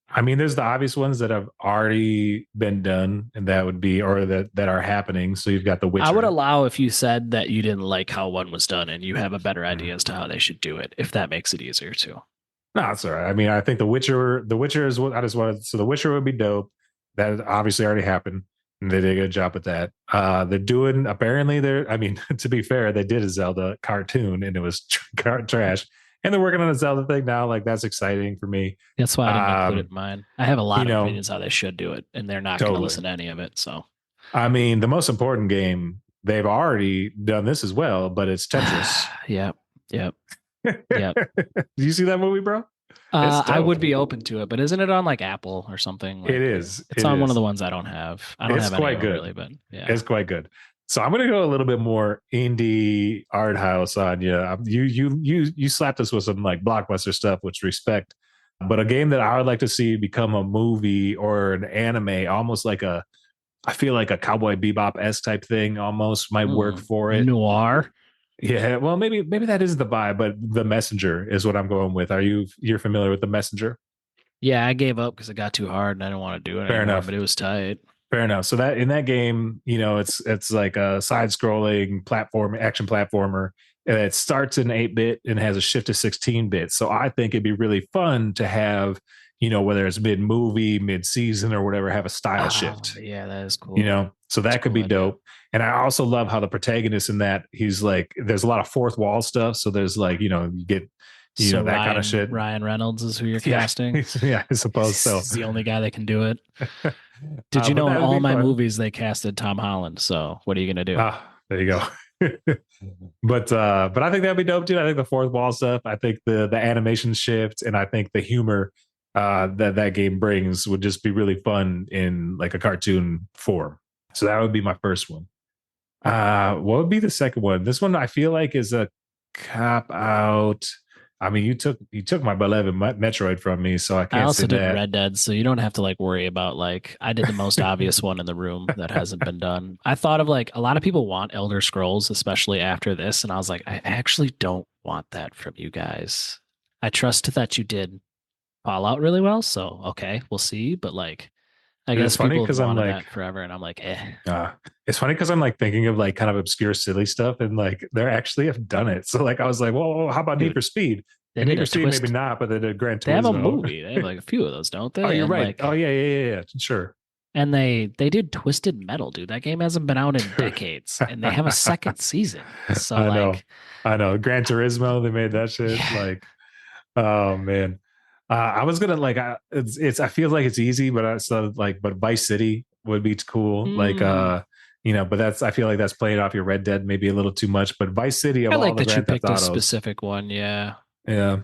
I mean, there's the obvious ones that have already been done, and that would be, or that are happening. So you've got The Witcher. I would allow if you said that you didn't like how one was done and you have a better idea Mm. as to how they should do it, if that makes it easier too. No, it's all right. I mean, I think The Witcher is what I just wanted. So The Witcher would be dope. That obviously already happened, and they did a good job with that. They're doing apparently they're. I mean, to be fair, they did a Zelda cartoon, and it was trash. And they're working on a Zelda thing now. Like that's exciting for me. That's why I didn't include it in mine. I have a lot of You know, opinions how they should do it, and they're not going to totally. listen to any of it. So I mean, the most important game, they've already done this as well, but it's Tetris. Yep. Yep. Yep. Do you see that movie, bro? It's I dope. would be open to it, but isn't it on like Apple or something? It Like is. it's It on one of is. the ones I don't have. I don't It's have any of quite them good. really, but yeah. It's quite good. So I'm gonna go a little bit more indie art house on you. You slapped us with some like blockbuster stuff, which respect. But a game that I would like to see become a movie or an anime, almost like a, I feel like a Cowboy Bebop s type thing, almost might work for it. Noir. Yeah, well, maybe that is the vibe, but The Messenger is what I'm going with. You're familiar with The Messenger? Yeah, I gave up because it got too hard and I didn't want to do it Fair anymore, enough. but it was tight. Fair enough. So that in that game, it's like a side-scrolling platform action platformer. And it starts in 8-bit and has a shift to 16-bit. So I think it'd be really fun to have, whether it's mid-movie, mid-season, or whatever, have a style shift. Yeah, that is cool. So that could be dope. And I also love how the protagonist in that, he's like, there's a lot of fourth wall stuff. So there's like, you get, so that kind of shit. Ryan Reynolds is who you're casting. Yeah, I suppose so. He's the only guy that can do it. Did you know in all my movies they casted Tom Holland? So what are you gonna do? There you go. but I think that'd be dope too. I think the fourth wall stuff. I think the animation shift, and I think the humor that game brings would just be really fun in like a cartoon form. So that would be my first one. What would be the second one? This one I feel like is a cop out. I mean, you took my beloved Metroid from me, so I can't. I also say did that. Red Dead, so you don't have to like worry about like I did the most obvious one in the room that hasn't been done. I thought of like a lot of people want Elder Scrolls, especially after this, and I was like, I actually don't want that from you guys. I trust that you did Fallout really well, so okay, we'll see. But like, I guess people have wanted that forever, and I'm like, it's funny because I'm like thinking of like kind of obscure, silly stuff, and like they actually have done it. So like I was like, well, how about Need for Speed? And Need for Speed, maybe not, but they did Gran Turismo. They have a movie. They have like a few of those, don't they? Oh, you're right. Like, oh yeah, sure. And they did Twisted Metal, dude. That game hasn't been out in decades, and they have a second season. So I know. Gran Turismo, they made that shit. Yeah. Like, oh man. I was gonna like it's I feel like it's easy, but but Vice City would be cool. Like but that's I feel like that's playing off your Red Dead maybe a little too much. But Vice City of I like all the that you Grand Theft picked a Autos, specific one, yeah. Yeah.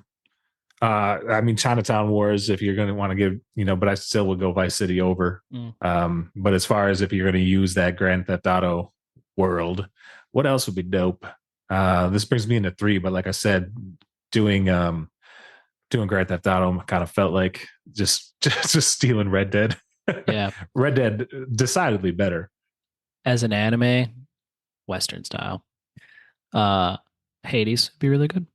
I mean Chinatown Wars if you're gonna want to give, but I still would go Vice City over. But as far as if you're gonna use that Grand Theft Auto world, what else would be dope? This brings me into 3, but like I said, doing Grand Theft Auto kind of felt like just stealing Red Dead. Yeah. Red Dead decidedly better. As an anime, Western style. Hades would be really good.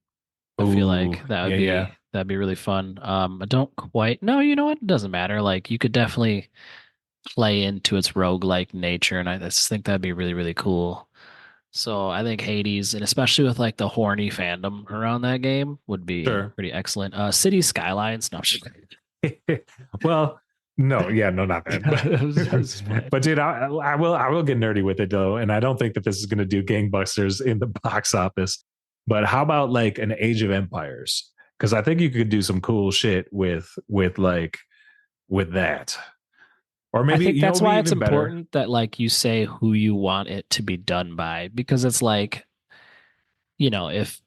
I feel like that'd be really fun. I don't quite no, you know what? It doesn't matter. Like you could definitely play into its roguelike nature, and I just think that'd be really, really cool. So I think Hades, and especially with like the horny fandom around that game, would be pretty excellent. City Skylines, no. Well, no, not that. But dude, I will get nerdy with it though, and I don't think that this is going to do gangbusters in the box office. But how about like an Age of Empires? Because I think you could do some cool shit with that. Or maybe I think that's why it's important that like you say who you want it to be done by, because it's like, if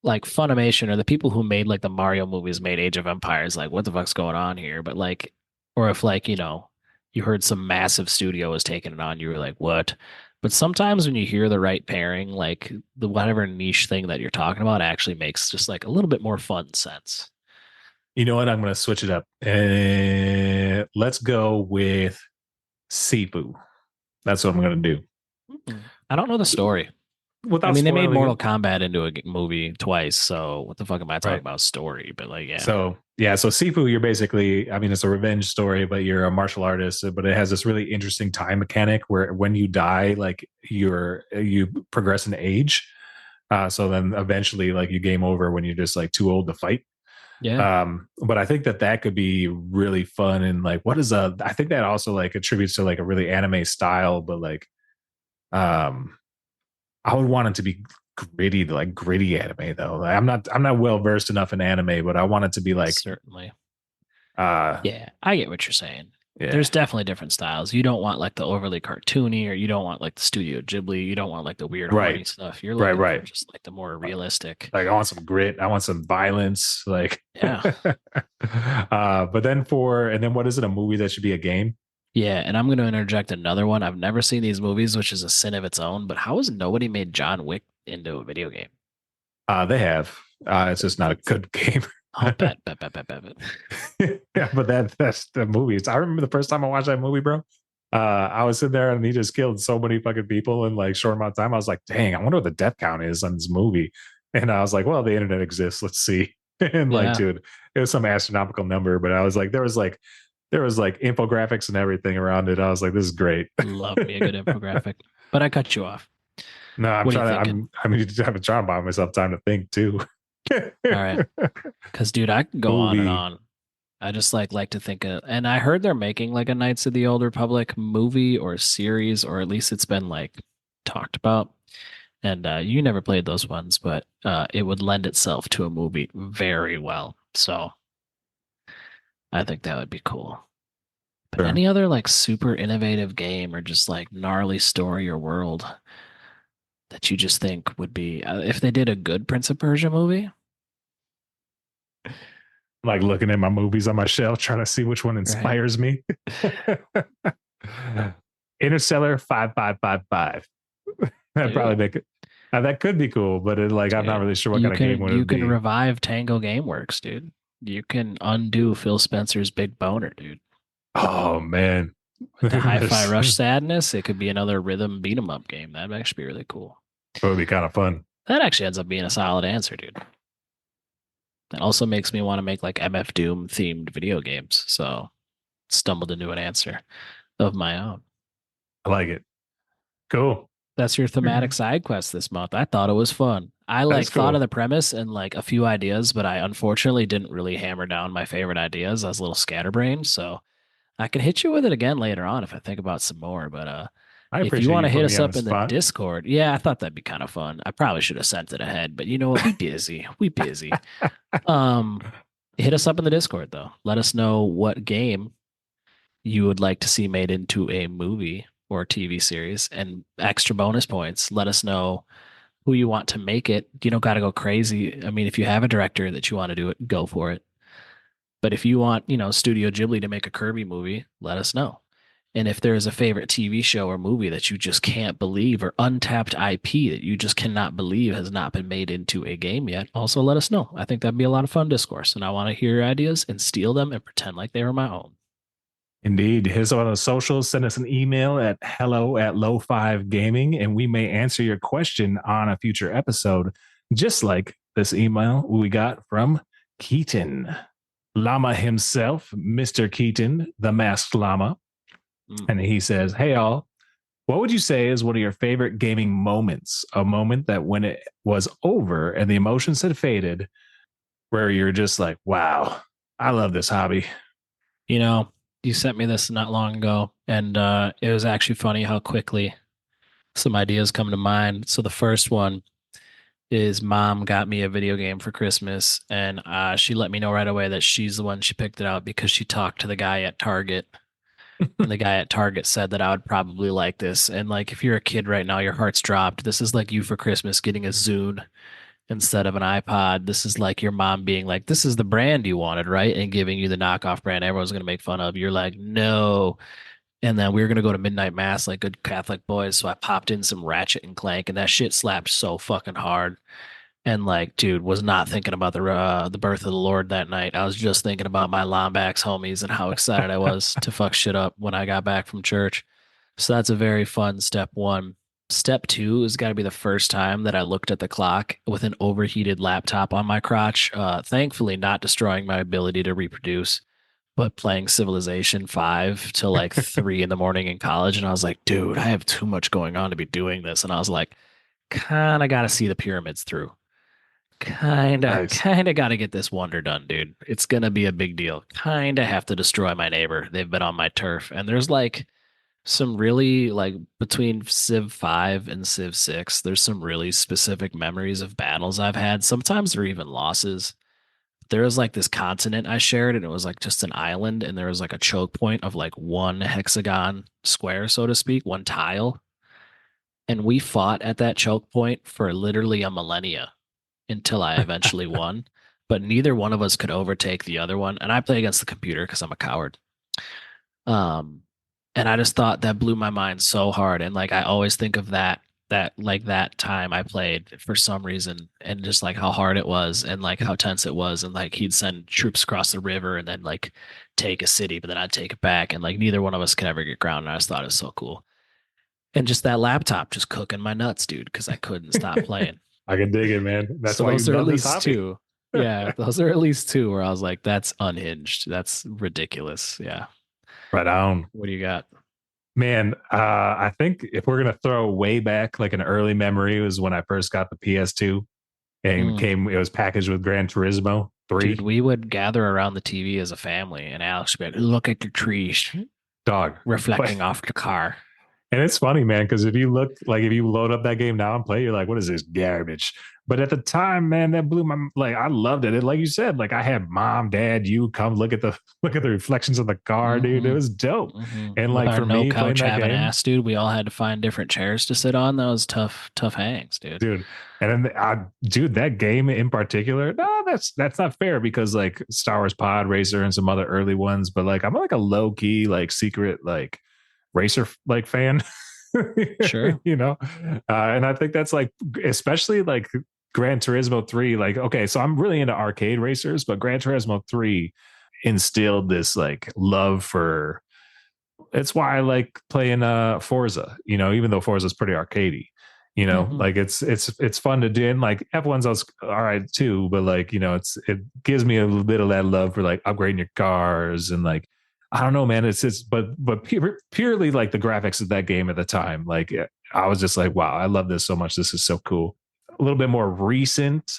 like Funimation or the people who made like the Mario movies made Age of Empires, like what the fuck's going on here? But like, or if like, you heard some massive studio was taking it on, you were like, what? But sometimes when you hear the right pairing, like the whatever niche thing that you're talking about actually makes just like a little bit more fun sense. You know what? I'm going to switch it up. Let's go with Sifu. That's what I'm going to do. I don't know the story. They made Mortal Kombat into a movie twice, so what the fuck am I talking about story? But like, yeah. So Sifu, you're basically, it's a revenge story, but you're a martial artist, but it has this really interesting time mechanic where when you die, like you progress in age. So then eventually like you game over when you're just like too old to fight. Yeah. But I think that could be really fun. And like, I think that also like attributes to like a really anime style, but like, I would want it to be gritty anime though. Like, I'm not well versed enough in anime, but I want it to be like certainly. Yeah, I get what you're saying. Yeah. There's definitely different styles. You don't want like the overly cartoony, or you don't want like the Studio Ghibli. You don't want like the weird Right. horny stuff. You're Right. looking for Right. just like the more realistic. Like I want some grit. I want some violence. Like, Yeah. but then and then what is it? A movie that should be a game? Yeah, and I'm going to interject another one. I've never seen these movies, which is a sin of its own, but how has nobody made John Wick into a video game? They have. It's just not a good game. Oh, bet. Yeah, but that's the movies. I remember the first time I watched that movie, bro. I was sitting there and he just killed so many fucking people in like short amount of time. I was like, dang, I wonder what the death count is on this movie. And I was like, well, the internet exists. Let's see. And like, Yeah, dude, it was some astronomical number, but I was like, there was like infographics and everything around it. I was like, this is great. love me a good infographic. But I cut you off. No, I'm What are you trying to. thinking? I'm trying to buy myself time to think too. All right. Because, dude, I can go on and Movie. on. I just like to think of, and I heard they're making like a Knights of the Old Republic movie or series, or at least it's been like talked about. And you never played those ones, but it would lend itself to a movie very well. So I think that would be cool. But Sure. any other like super innovative game or just like gnarly story or world that you just think would be, if they did a good Prince of Persia movie? Like looking at my movies on my shelf, trying to see which one Right. inspires me. Interstellar 5555. That'd probably Ew. make it. That could be cool, but I'm not Dude, really sure what kind of game would you it can be. revive Tango Gameworks, dude. You can undo Phil Spencer's Big Boner, dude. Oh man, With the Hi-Fi this Rush sadness, it could be another rhythm beat 'em up game. That'd actually be really cool. would be kind of fun. That actually ends up being a solid answer, dude. That also makes me want to make like MF Doom themed video games. So stumbled into an answer of my own. I like it. Cool. That's your thematic side quest this month. I thought it was fun. I like That's thought of cool. the premise and like a few ideas, but I unfortunately didn't really hammer down my favorite ideas. I was a little scatterbrained, so I can hit you with it again later on if I think about some more. But I if you appreciate want you to hit putting me us on the up in the spot. Discord, yeah, I thought that'd be kind of fun. I probably should have sent it ahead, but you know what? We busy. We busy. Um, hit us up in the Discord though. Let us know what game you would like to see made into a movie or TV series, and extra bonus points. Let us know who you want to make it. You don't got to go crazy. I mean, if you have a director that you want to do it, go for it. But if you want, Studio Ghibli to make a Kirby movie, let us know. And if there is a favorite TV show or movie that you just can't believe, or untapped IP that you just cannot believe has not been made into a game yet, also let us know. I think that'd be a lot of fun discourse. And I want to hear your ideas and steal them and pretend like they were my own. Indeed. Hit us on the socials. Send us an email at hello@low5gaming, and we may answer your question on a future episode, just like this email we got from Keaton. Llama himself, Mr. Keaton, the masked llama. Mm. And he says, hey, all, what would you say is one of your favorite gaming moments? A moment that when it was over and the emotions had faded, where you're just like, wow, I love this hobby. You know, you sent me this not long ago, and it was actually funny how quickly some ideas come to mind. So the first one is mom got me a video game for Christmas, and she let me know right away that she's the one she picked it out because she talked to the guy at Target. And the guy at Target said that I would probably like this. And like, if you're a kid right now, your heart's dropped. This is like you for Christmas getting a Zune instead of an iPod. This is like your mom being like, this is the brand you wanted, right? And giving you the knockoff brand everyone's going to make fun of. You're like, no. And then we were going to go to midnight mass like good Catholic boys. So I popped in some Ratchet and Clank, and that shit slapped so fucking hard. And like, dude, was not thinking about the birth of the Lord that night. I was just thinking about my Lombax homies and how excited I was to fuck shit up when I got back from church. So that's a very fun step one. Step two has got to be the first time that I looked at the clock with an overheated laptop on my crotch. Thankfully, not destroying my ability to reproduce, but playing Civilization 5 till like 3 in the morning in college. And I was like, dude, I have too much going on to be doing this. And I was like, kind of got to see the pyramids through. Nice. Kind of got to get this wonder done, dude. It's going to be a big deal. Kind of have to destroy my neighbor. They've been on my turf. And there's like some really, like, between Civ 5 and Civ 6, there's some really specific memories of battles I've had. Sometimes they're even losses. there was like this continent I shared, and it was like just an island, and there was like a choke point of like one hexagon square, so to speak, one tile. And we fought at that choke point for literally a millennia until I eventually won. But neither one of us could overtake the other one. And I play against the computer because I'm a coward. Um, and I just thought that blew my mind so hard. And like I always think of that time I played for some reason, and just like how hard it was and like how tense it was. And like he'd send troops across the river and then like take a city, but then I'd take it back. And like neither one of us could ever get ground. And I just thought it was so cool. And just that laptop just cooking my nuts, dude, because I couldn't stop playing. I can dig it, man. That's So why you those are at love this least hobby. two. Yeah, those are at least two where I was like, that's unhinged. That's ridiculous. Yeah. Right on. What do you got? Man, I think if we're gonna throw way back, like an early memory was when I first got the PS2 and it was packaged with Gran Turismo 3. Dude, we would gather around the TV as a family, and Alex would be like, look at the trees Dog. reflecting off the car. And it's funny, man, because if you look, like, if you load up that game now and play, you're like, what is this garbage? But at the time, man, that blew my, like, I loved it. Like you said, like I had mom, dad, you come look at the reflections of the car, dude. It was dope. And With like our for no me, playing couch that having game, ass, dude, we all had to find different chairs to sit on. That was tough, tough hangs, dude. And then dude, that game in particular, no, that's not fair because like Star Wars Pod Racer and some other early ones, but like I'm like a low key, like secret, like racer like fan. Sure. You know, and I think that's like, especially like Gran Turismo 3. Like, okay, so I'm really into arcade racers, but Gran Turismo 3 instilled this like love for. It's why I like playing Forza. You know, even though Forza's pretty arcadey. You know, like it's fun to do, and like F1's all right too, but like, you know, it gives me a little bit of that love for like upgrading your cars and like, I don't know, man. But purely like the graphics of that game at the time, like I was just like, wow, I love this so much. This is so cool. A little bit more recent,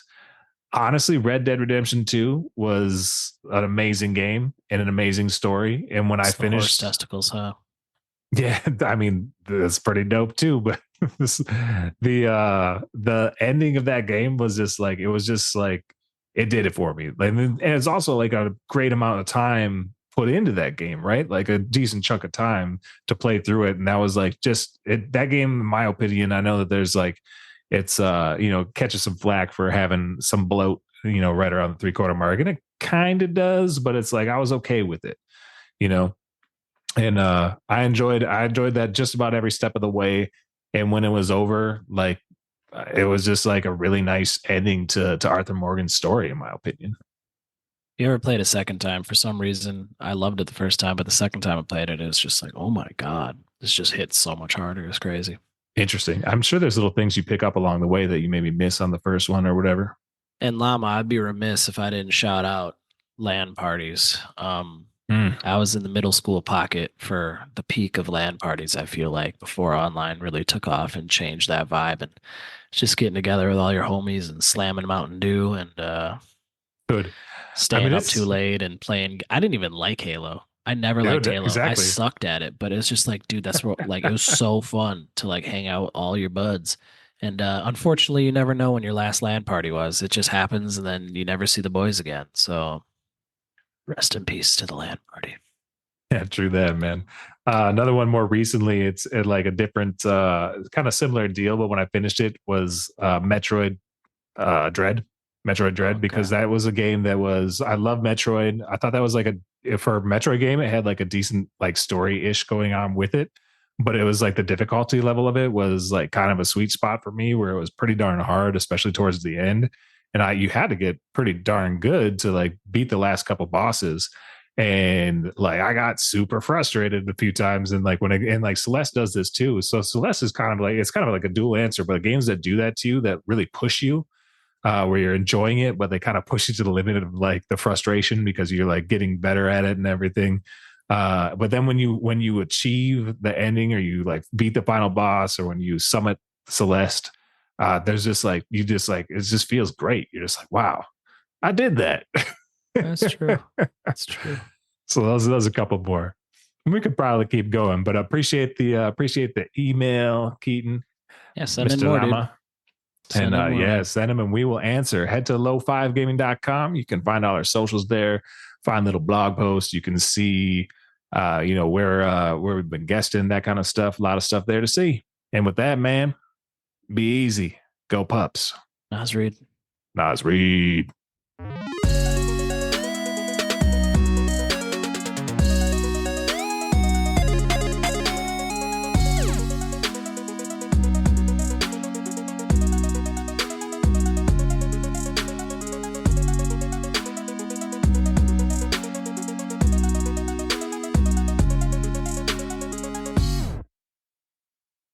honestly, Red Dead Redemption 2 was an amazing game and an amazing story. And when I finished, horse testicles, huh? Yeah, I mean that's pretty dope too. But the ending of that game was just like, it was just like, it did it for me. Like, and it's also like a great amount of time put into that game, right? Like a decent chunk of time to play through it, and that was like just it. That game, in my opinion, I know that there's like it's you know, catches some flack for having some bloat, you know, right around the 3/4 mark, and it kind of does, but it's like I was okay with it, you know. And I enjoyed that just about every step of the way. And when it was over, like it was just like a really nice ending to Arthur Morgan's story, in my opinion. You ever played a second time? For some reason, I loved it the first time, but the second time I played it, it was just like, oh my God, this just hits so much harder. It's crazy. Interesting. I'm sure there's little things you pick up along the way that you maybe miss on the first one or whatever. And Llama, I'd be remiss if I didn't shout out LAN parties. I was in the middle school pocket for the peak of LAN parties, I feel like, before online really took off and changed that vibe. And just getting together with all your homies and slamming Mountain Dew and Good. staying up too late and playing. I didn't even like Halo. I never liked Halo. Exactly. I sucked at it, but it's just like, dude, that's what, like, it was so fun to like hang out with all your buds. And unfortunately, you never know when your last LAN party was. It just happens, and then you never see the boys again. So rest in peace to the LAN party. Yeah, true that, man. Another one more recently, it's like a different, kind of similar deal, but when I finished it was Metroid Dread. Metroid Dread, because that was a game that was, I love Metroid. I thought that was like for a Metroid game, it had like a decent like story-ish going on with it, but it was like the difficulty level of it was like kind of a sweet spot for me where it was pretty darn hard, especially towards the end. And you had to get pretty darn good to like beat the last couple bosses. And like I got super frustrated a few times, and like and like Celeste does this too. So Celeste is kind of like, it's kind of like a dual answer, but games that do that to you, that really push you, where you're enjoying it, but they kind of push you to the limit of like the frustration because you're like getting better at it and everything. But then when you achieve the ending, or you like beat the final boss, or when you summit Celeste, there's just like, you just like, it just feels great. You're just like, wow, I did that. That's true. That's true. So those a couple more. We could probably keep going, but appreciate the email, Keaton. Yeah, send in more, dude. Send them and we will answer. Head to low5gaming.com. You can find all our socials there, find little blog posts. You can see where we've been guesting, that kind of stuff. A lot of stuff there to see. And with that, man, be easy. Go Pups. Nas Reed. Nas Reed.